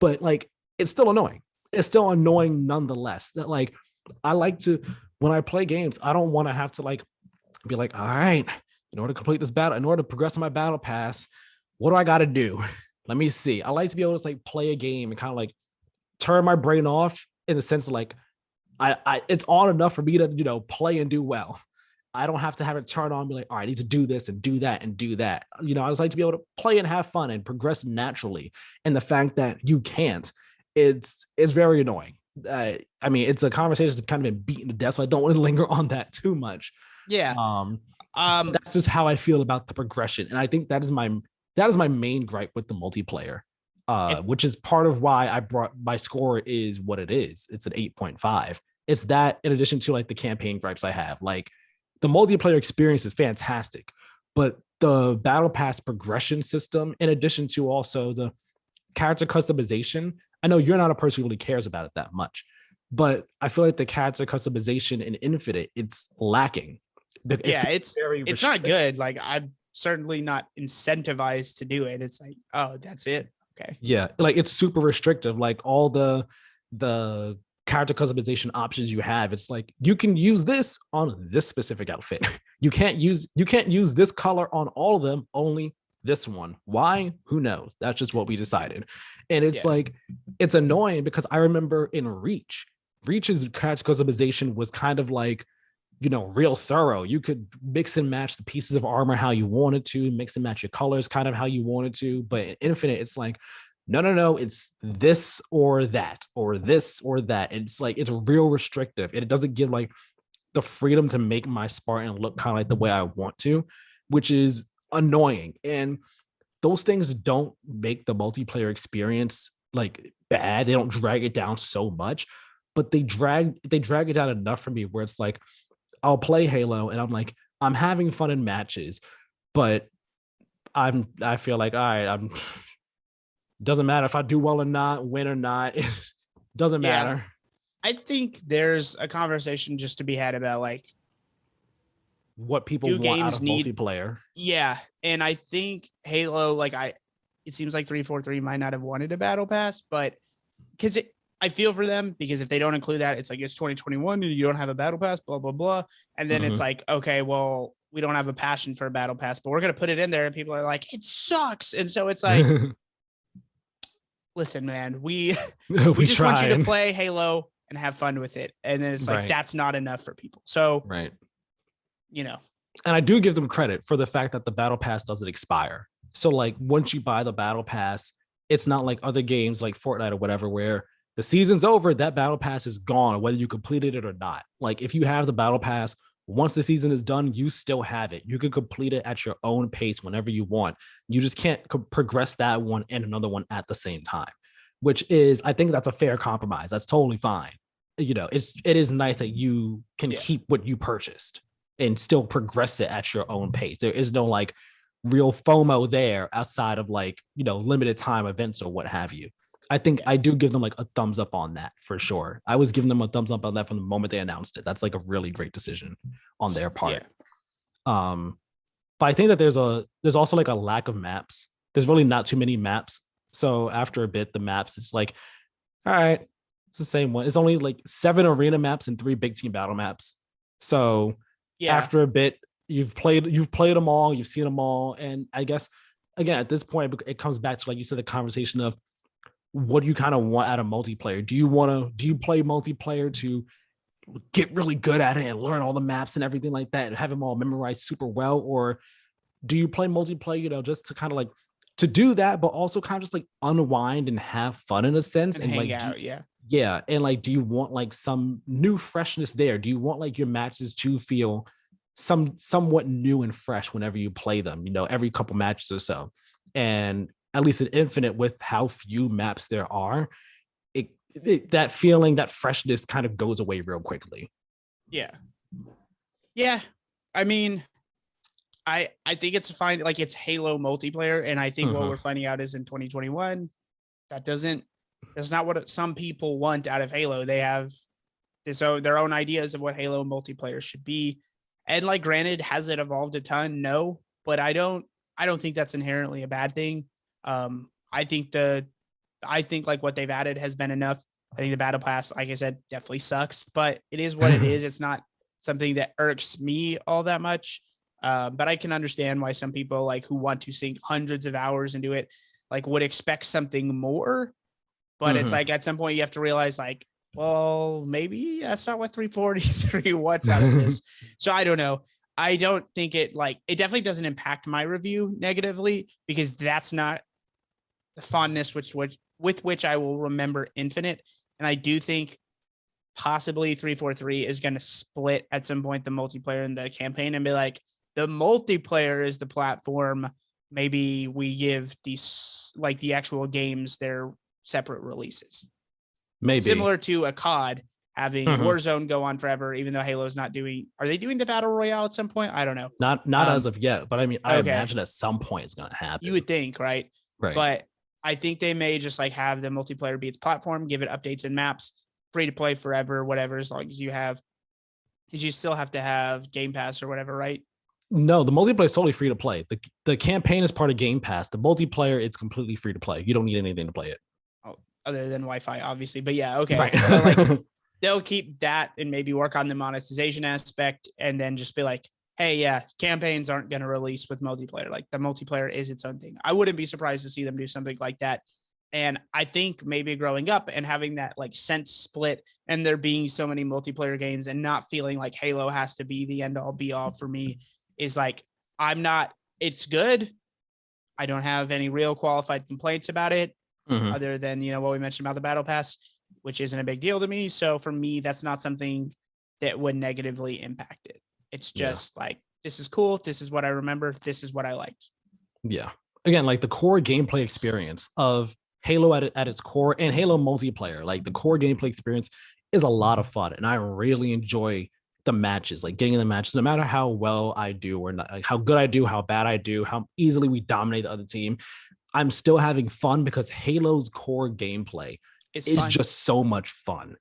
But like, it's still annoying. It's still annoying nonetheless. That like, I like to, when I play games, I don't want to have to like be like, all right, in order to complete this battle, in order to progress in my battle pass, what do I got to do? Let me see. I like to be able to like play a game and kind of like turn my brain off in the sense of like I it's on enough for me to play and do well. I don't have to have it turn on and be like, all right, I need to do this and do that and do that. I just like to be able to play and have fun and progress naturally. And the fact that you can't, it's very annoying. I mean, it's a conversation that's kind of been beaten to death, so I don't want to linger on that too much. Yeah. Um, but Um, that's just how I feel about the progression, and I think that is my main gripe with the multiplayer, if which is part of why I brought my score is what it is. It's an 8.5. It's that in addition to like the campaign gripes I have. Like the multiplayer experience is fantastic, but the battle pass progression system, in addition to also the character customization, I know you're not a person who really cares about it that much, but I feel like the character customization in Infinite, it's lacking. It yeah, feels very it's not restrictive. good. Like I'm certainly not incentivized to do it. It's like, oh, that's it. Okay. Yeah, like it's super restrictive. Like all the character customization options you have, it's like you can use this on this specific outfit. You can't use this color on all of them, only this one. Why? Who knows? That's just what we decided. And it's Yeah. like it's annoying because I remember in Reach's character customization was kind of like real thorough. You could mix and match the pieces of armor how you wanted to, mix and match your colors kind of how you wanted to. But in Infinite, it's like, no, no, no, it's this or that, or this or that. And it's like, it's real restrictive. And it doesn't give like the freedom to make my Spartan look kind of like the way I want to, which is annoying. And those things don't make the multiplayer experience like bad. They don't drag it down so much, but they drag it down enough for me where it's like I'll play Halo and I'm like, I'm having fun in matches, but I feel like, all right, I'm doesn't matter if I do well or not, win or not, it doesn't Yeah. matter. I think there's a conversation just to be had about like, What people do want out games of need, multiplayer. yeah. And I think Halo, like it seems like 343 might not have wanted a battle pass, but because I feel for them, because if they don't include that, it's like it's 2021 and you don't have a battle pass, blah, blah, blah. And then it's Mhm. like, okay, well, we don't have a passion for a battle pass, but we're going to put it in there. And people are like, it sucks. And so it's like, listen, man, we We just want you to trying. play Halo and have fun with it. And then it's like, Right. that's not enough for people. So, Right. you know, And I do give them credit for the fact that the battle pass doesn't expire. So like once you buy the battle pass, it's not like other games like Fortnite or whatever where the season's over, that battle pass is gone, whether you completed it or not. Like if you have the battle pass, once the season is done, you still have it. You can complete it at your own pace whenever you want. You just can't progress that one and another one at the same time, which is, I think that's a fair compromise. That's totally fine. It is nice that you can yeah. keep what you purchased and still progress it at your own pace. There is no like real FOMO there outside of like, limited time events or what have you. I think I do give them like a thumbs up on that for sure. I was giving them a thumbs up on that from the moment they announced it. That's like a really great decision on their part. But I think that there's also like a lack of maps. There's really not too many maps. So after a bit, the maps is like, all right, it's the same one. It's only like 7 arena maps and 3 big team battle maps. So Yeah. after a bit, you've played them all, you've seen them all. And I guess again, at this point, it comes back to, like you said, the conversation of what do you kind of want out of multiplayer? Do you play multiplayer to get really good at it and learn all the maps and everything like that and have them all memorized super well? Or do you play multiplayer, just to kind of like to do that, but also kind of just like unwind and have fun in a sense And and hang like out. Yeah. yeah, and like do you want like some new freshness there? Do you want like your matches to feel somewhat new and fresh whenever you play them, every couple matches or so? And at least in Infinite, with how few maps there are, that feeling, that freshness kind of goes away real quickly. Yeah. Yeah. I mean, I think it's fine. Like it's Halo multiplayer. And I think what we're finding out is in 2021, that's not what some people want out of Halo. They have their own ideas of what Halo multiplayer should be. And like, granted, has it evolved a ton? No, but I don't think that's inherently a bad thing. I think like what they've added has been enough. I think the battle pass, like I said, definitely sucks, but it is what it is. It's not something that irks me all that much. But I can understand why some people like who want to sink hundreds of hours into it, like would expect something more. But it's like at some point you have to realize like, well, maybe that's not what 343 wants out of this. So I don't know. I don't think it definitely doesn't impact my review negatively, because that's not the fondness with which I will remember Infinite. And I do think possibly 343 is going to split at some point the multiplayer and the campaign and be like, the multiplayer is the platform. Maybe we give these like the actual games their separate releases. Maybe Similar to a COD having Warzone go on forever, even though Halo's not doing. Are they doing the battle royale at some point? I don't know. Not as of yet, but I mean, I imagine at some point it's going to happen. You would think, right? Right. But I think they may just like have the multiplayer be its platform, give it updates and maps, free to play forever, whatever, as long as you still have to have Game Pass or whatever, right? No, the multiplayer is totally free to play. The campaign is part of Game Pass. The multiplayer, it's completely free to play. You don't need anything to play it. Oh, other than Wi-Fi, obviously. But yeah, okay. Right. So like they'll keep that and maybe work on the monetization aspect and then just be like, hey, yeah, campaigns aren't going to release with multiplayer. Like the multiplayer is its own thing. I wouldn't be surprised to see them do something like that. And I think maybe growing up and having that like sense split and there being so many multiplayer games and not feeling like Halo has to be the end all be all for me is like, it's good. I don't have any real qualified complaints about it other than, what we mentioned about the battle pass, which isn't a big deal to me. So for me, that's not something that would negatively impact it. It's just like, this is cool. This is what I remember. This is what I liked. Yeah. Again, like the core gameplay experience of Halo at its core and Halo multiplayer, like the core gameplay experience is a lot of fun. And I really enjoy the matches, like getting in the matches, no matter how well I do or not, like how good I do, how bad I do, how easily we dominate the other team. I'm still having fun because Halo's core gameplay is just so much fun.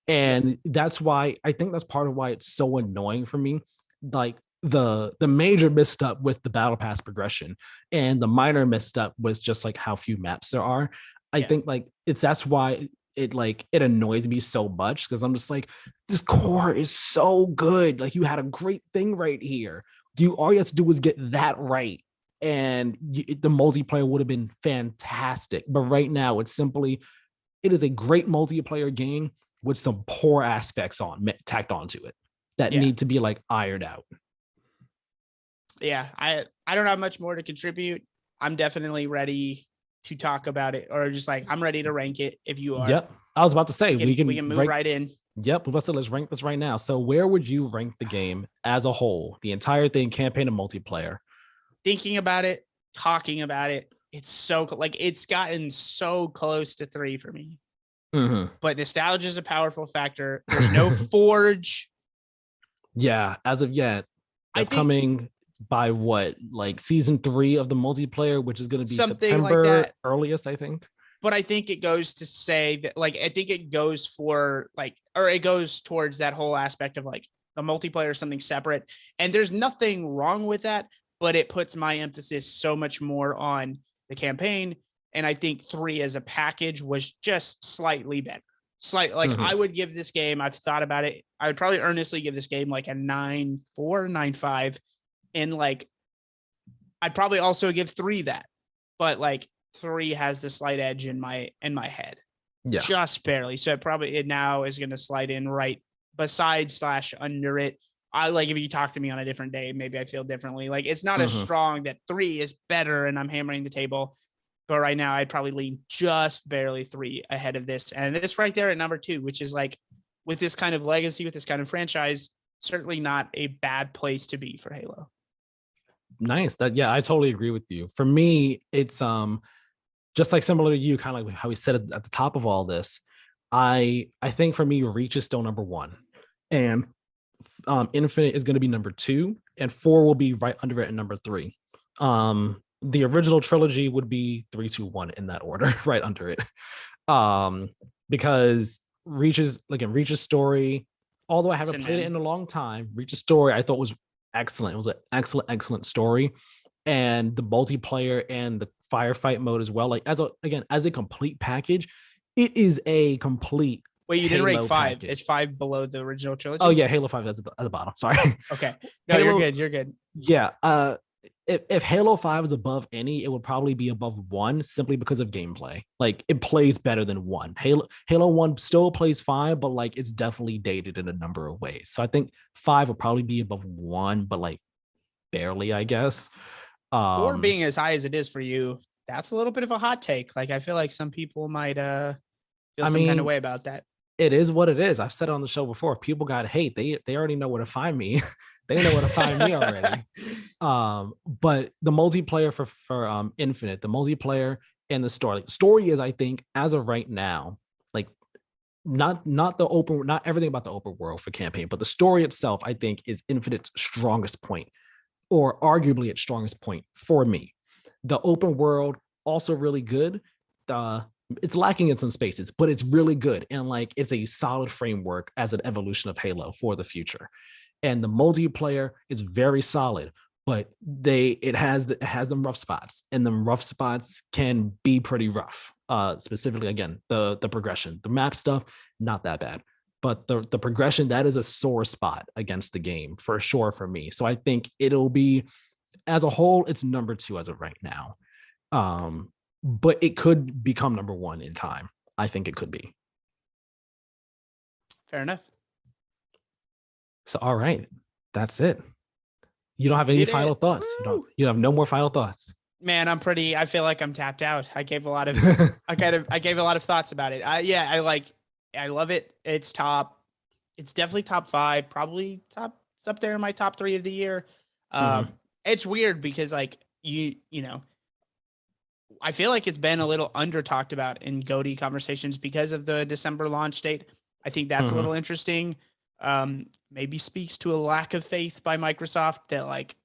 And that's why I think that's part of why it's so annoying for me. Like the major misstep with the battle pass progression and the minor misstep was just like how few maps there are. I think like that's why it annoys me so much, because I'm just like, this core is so good. Like you had a great thing right here. All you have to do was get that right, and the multiplayer would have been fantastic. But right now, it is a great multiplayer game with some poor aspects tacked onto it that need to be like ironed out. Yeah, I don't have much more to contribute. I'm definitely ready to talk about it, or just like, I'm ready to rank it if you are. Yep. I was about to say we can move right in. Yep. Let's rank this right now. So where would you rank the game as a whole, the entire thing, campaign and multiplayer? Thinking about it, talking about it, it's so like, it's gotten so close to 3 for me. Mm-hmm. But nostalgia is a powerful factor. There's no Forge. Yeah, as of yet, that's coming by what, like season 3 of the multiplayer, which is going to be September like earliest, I think. But I think it goes to say that, like, I think it goes for like, or it goes towards that whole aspect of like the multiplayer is something separate, and there's nothing wrong with that, but it puts my emphasis so much more on the campaign. And I think 3 as a package was just slightly better. I would give this game, I've thought about it, I would probably earnestly give this game like a 9.4, 9.5. And like, I'd probably also give 3 that. But like 3 has the slight edge in my head. Yeah. Just barely. So it now is going to slide in right beside / under it. I like, if you talk to me on a different day, maybe I feel differently. Like, it's not as strong that 3 is better and I'm hammering the table. But right now, I'd probably lean just barely 3 ahead of this. And this right there at number 2, which is like, with this kind of legacy, with this kind of franchise, certainly not a bad place to be for Halo. Nice. I totally agree with you. For me, it's just like similar to you, kind of like how we said at the top of all this. I think for me, Reach is still number 1. And Infinite is going to be number 2. And 4 will be right under it at number 3. The original trilogy would be 3, 2, 1 in that order, right under it. Because Reach's story, although I haven't played it in a long time, Reach's story I thought was excellent. It was an excellent story. And the multiplayer and the firefight mode as well, like as a complete package, it is a complete. Wait, you didn't rank 5. Package. Is 5 below the original trilogy? Oh yeah, Halo 5 at the bottom. Sorry. Okay. No, you're good. Yeah. If Halo 5 is above any, it would probably be above 1 simply because of gameplay. Like, it plays better than 1. Halo 1 still plays fine, but like, it's definitely dated in a number of ways. So I think 5 would probably be above 1, but like barely, I guess. Or being as high as it is for you, that's a little bit of a hot take. Like, I feel like some people might feel some kind of way about that. It is what it is. I've said it on the show before. If people got hate, they already know where to find me. They know where to find me already. But the multiplayer for Infinite, the multiplayer and the story. Like, story is, I think, as of right now, like not everything about the open world for campaign, but the story itself, I think, is Infinite's strongest point, or arguably its strongest point for me. The open world also really good. It's lacking in some spaces, but it's really good, and like, it's a solid framework as an evolution of Halo for the future. And the multiplayer is very solid, but it has them rough spots, and them rough spots can be pretty rough. Specifically, again, the progression, the map stuff, not that bad, but the progression, that is a sore spot against the game for sure for me. So I think it'll be, as a whole, it's number 2 as of right now. But it could become number 1 in time. I think it could be. Fair enough. So, all right, that's it. You don't have any final thoughts. You have no more final thoughts. Man, I feel like I'm tapped out. I gave a lot of, I gave a lot of thoughts about it. I love it. It's top It's definitely top 5, probably it's up there in my top 3 of the year. Mhm. It's weird because like you know, I feel like it's been a little under talked about in GOTY conversations because of the December launch date. I think that's a Mhm. little interesting. Maybe speaks to a lack of faith by Microsoft that like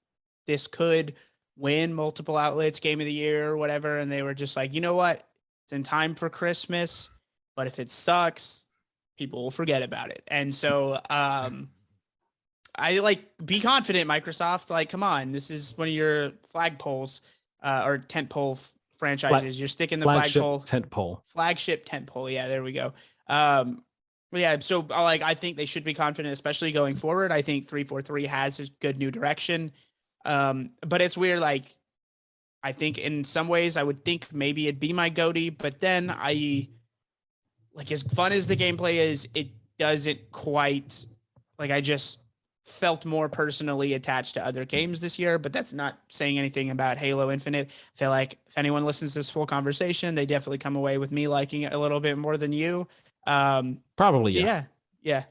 this could win multiple outlets game of the year or whatever. And they were just like, you know what? It's in time for Christmas, but if it sucks, people will forget about it. And so I like be confident, Microsoft. Like, come on, this is one of your flagpoles or tentpole Flag, franchises. You're sticking the flagship flagpole, tent pole. flagship tentpole. Yeah, there we go. Yeah, so like I think they should be confident, especially going forward. I think 343 has a good new direction. But it's weird. Like, I think in some ways I would think maybe it'd be my goatee, but then I like as fun as the gameplay is, it doesn't quite like I just felt more personally attached to other games this year, but that's not saying anything about Halo Infinite. I feel like if anyone listens to this full conversation, they definitely come away with me liking it a little bit more than you. Probably, So yeah. yeah.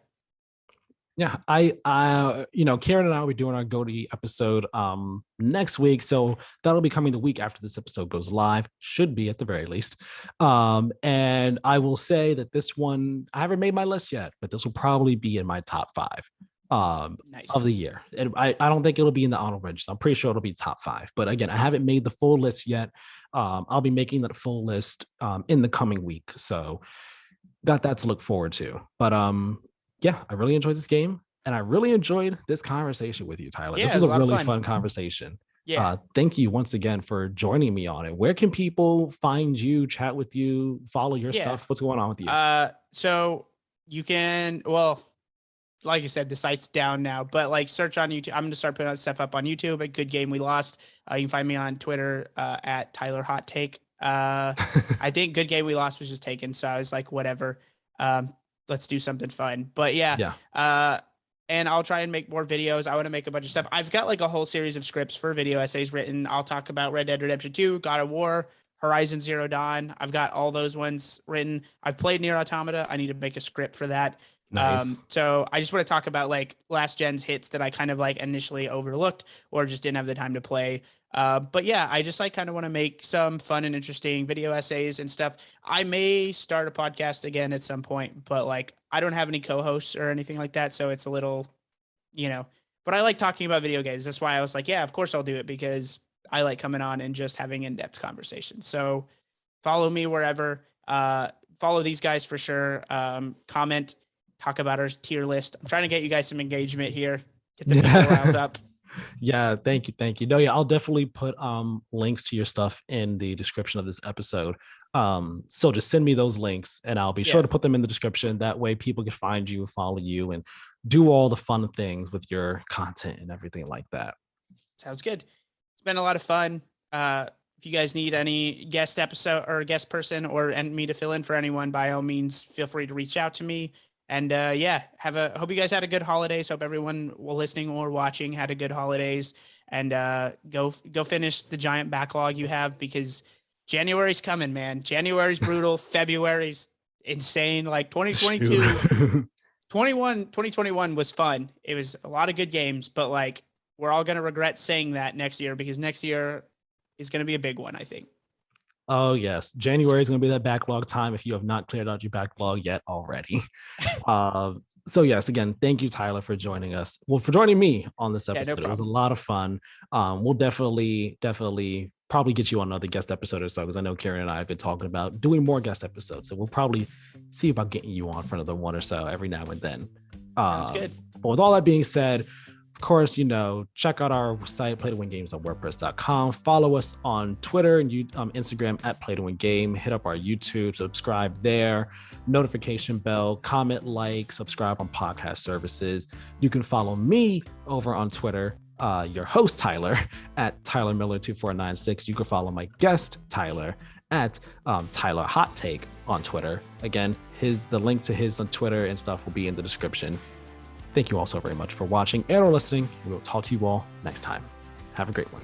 Yeah, Karen and I will be doing our GOTY episode next week, so that'll be coming the week after this episode goes live. Should be at the very least. And I will say that this one I haven't made my list yet, but this will probably be in my top 5 of Nice. the year. And I don't think it'll be in the honorable mentions. I'm pretty sure it'll be top 5. But again, I haven't made the full list yet. I'll be making that full list in the coming week. So got that to look forward to. But yeah, I really enjoyed this game, and I really enjoyed this conversation with you, Tyler. Yeah, This it is was a a lot of really fun. fun conversation. Yeah. Thank you once again for joining me on it. Where can people find you, chat with you, follow your Yeah. stuff? What's going on with you? So you can, well, like I said, the site's down now, but like search on YouTube. I'm going to start putting stuff up on YouTube. A good game we lost. You can find me on Twitter at Tyler Hot Take. I think good game we lost was just taken. So I was like, whatever. Um, let's do something fun. But yeah. Yeah. And I'll try and make more videos. I want to make a bunch of stuff. I've got like a whole series of scripts for video essays written. I'll talk about Red Dead Redemption 2, God of War, Horizon Zero Dawn. I've got all those ones written. I've played Nier Automata. I need to make a script for that. Nice. So I just want to talk about like last gen's hits that I kind of like initially overlooked or just didn't have the time to play. But yeah, I just like kind of want to make some fun and interesting video essays and stuff. I may start a podcast again at some point, but like I don't have any co-hosts or anything like that, so it's a little, But I like talking about video games. That's why I was like, yeah, of course I'll do it because I like coming on and just having in-depth conversations. So follow me wherever. Follow these guys for sure. Comment, talk about our tier list. I'm trying to get you guys some engagement here. Get the people riled up. Yeah, thank you. No, yeah, I'll definitely put links to your stuff in the description of this episode. So just send me those links and I'll be sure to put them in the description. That way people can find you, follow you, and do all the fun things with your content and everything like that. Sounds good. It's been a lot of fun. If you guys need any guest episode or guest person or me to fill in for anyone, by all means, feel free to reach out to me. And yeah, hope you guys had a good holidays. Hope everyone listening or watching had a good holidays. And go finish the giant backlog you have because January's coming, man. January's brutal. February's insane. Like 2022, 2021 was fun. It was a lot of good games, but like we're all gonna regret saying that next year because next year is gonna be a big one, I think. Oh yes, January is going to be that backlog time if you have not cleared out your backlog yet already. So yes, again, thank you, Tyler, for joining us. Well, for joining me on this episode. No it was a lot of fun. We'll definitely probably get you on another guest episode or so because I know Karen and I have been talking about doing more guest episodes. So we'll probably see about getting you on for another one or so every now and then. Sounds good. But with all that being said, of course, check out our site, playtowingames.wordpress.com. Follow us on Twitter and Instagram at playtowingame. Hit up our YouTube, subscribe there, notification bell, comment, like, subscribe on podcast services. You can follow me over on Twitter, your host, Tyler, at Tyler Miller 2496. You can follow my guest, Tyler, at Tyler Hot Take on Twitter. Again, the link to his on Twitter and stuff will be in the description. Thank you all so very much for watching and or listening. We will talk to you all next time. Have a great one.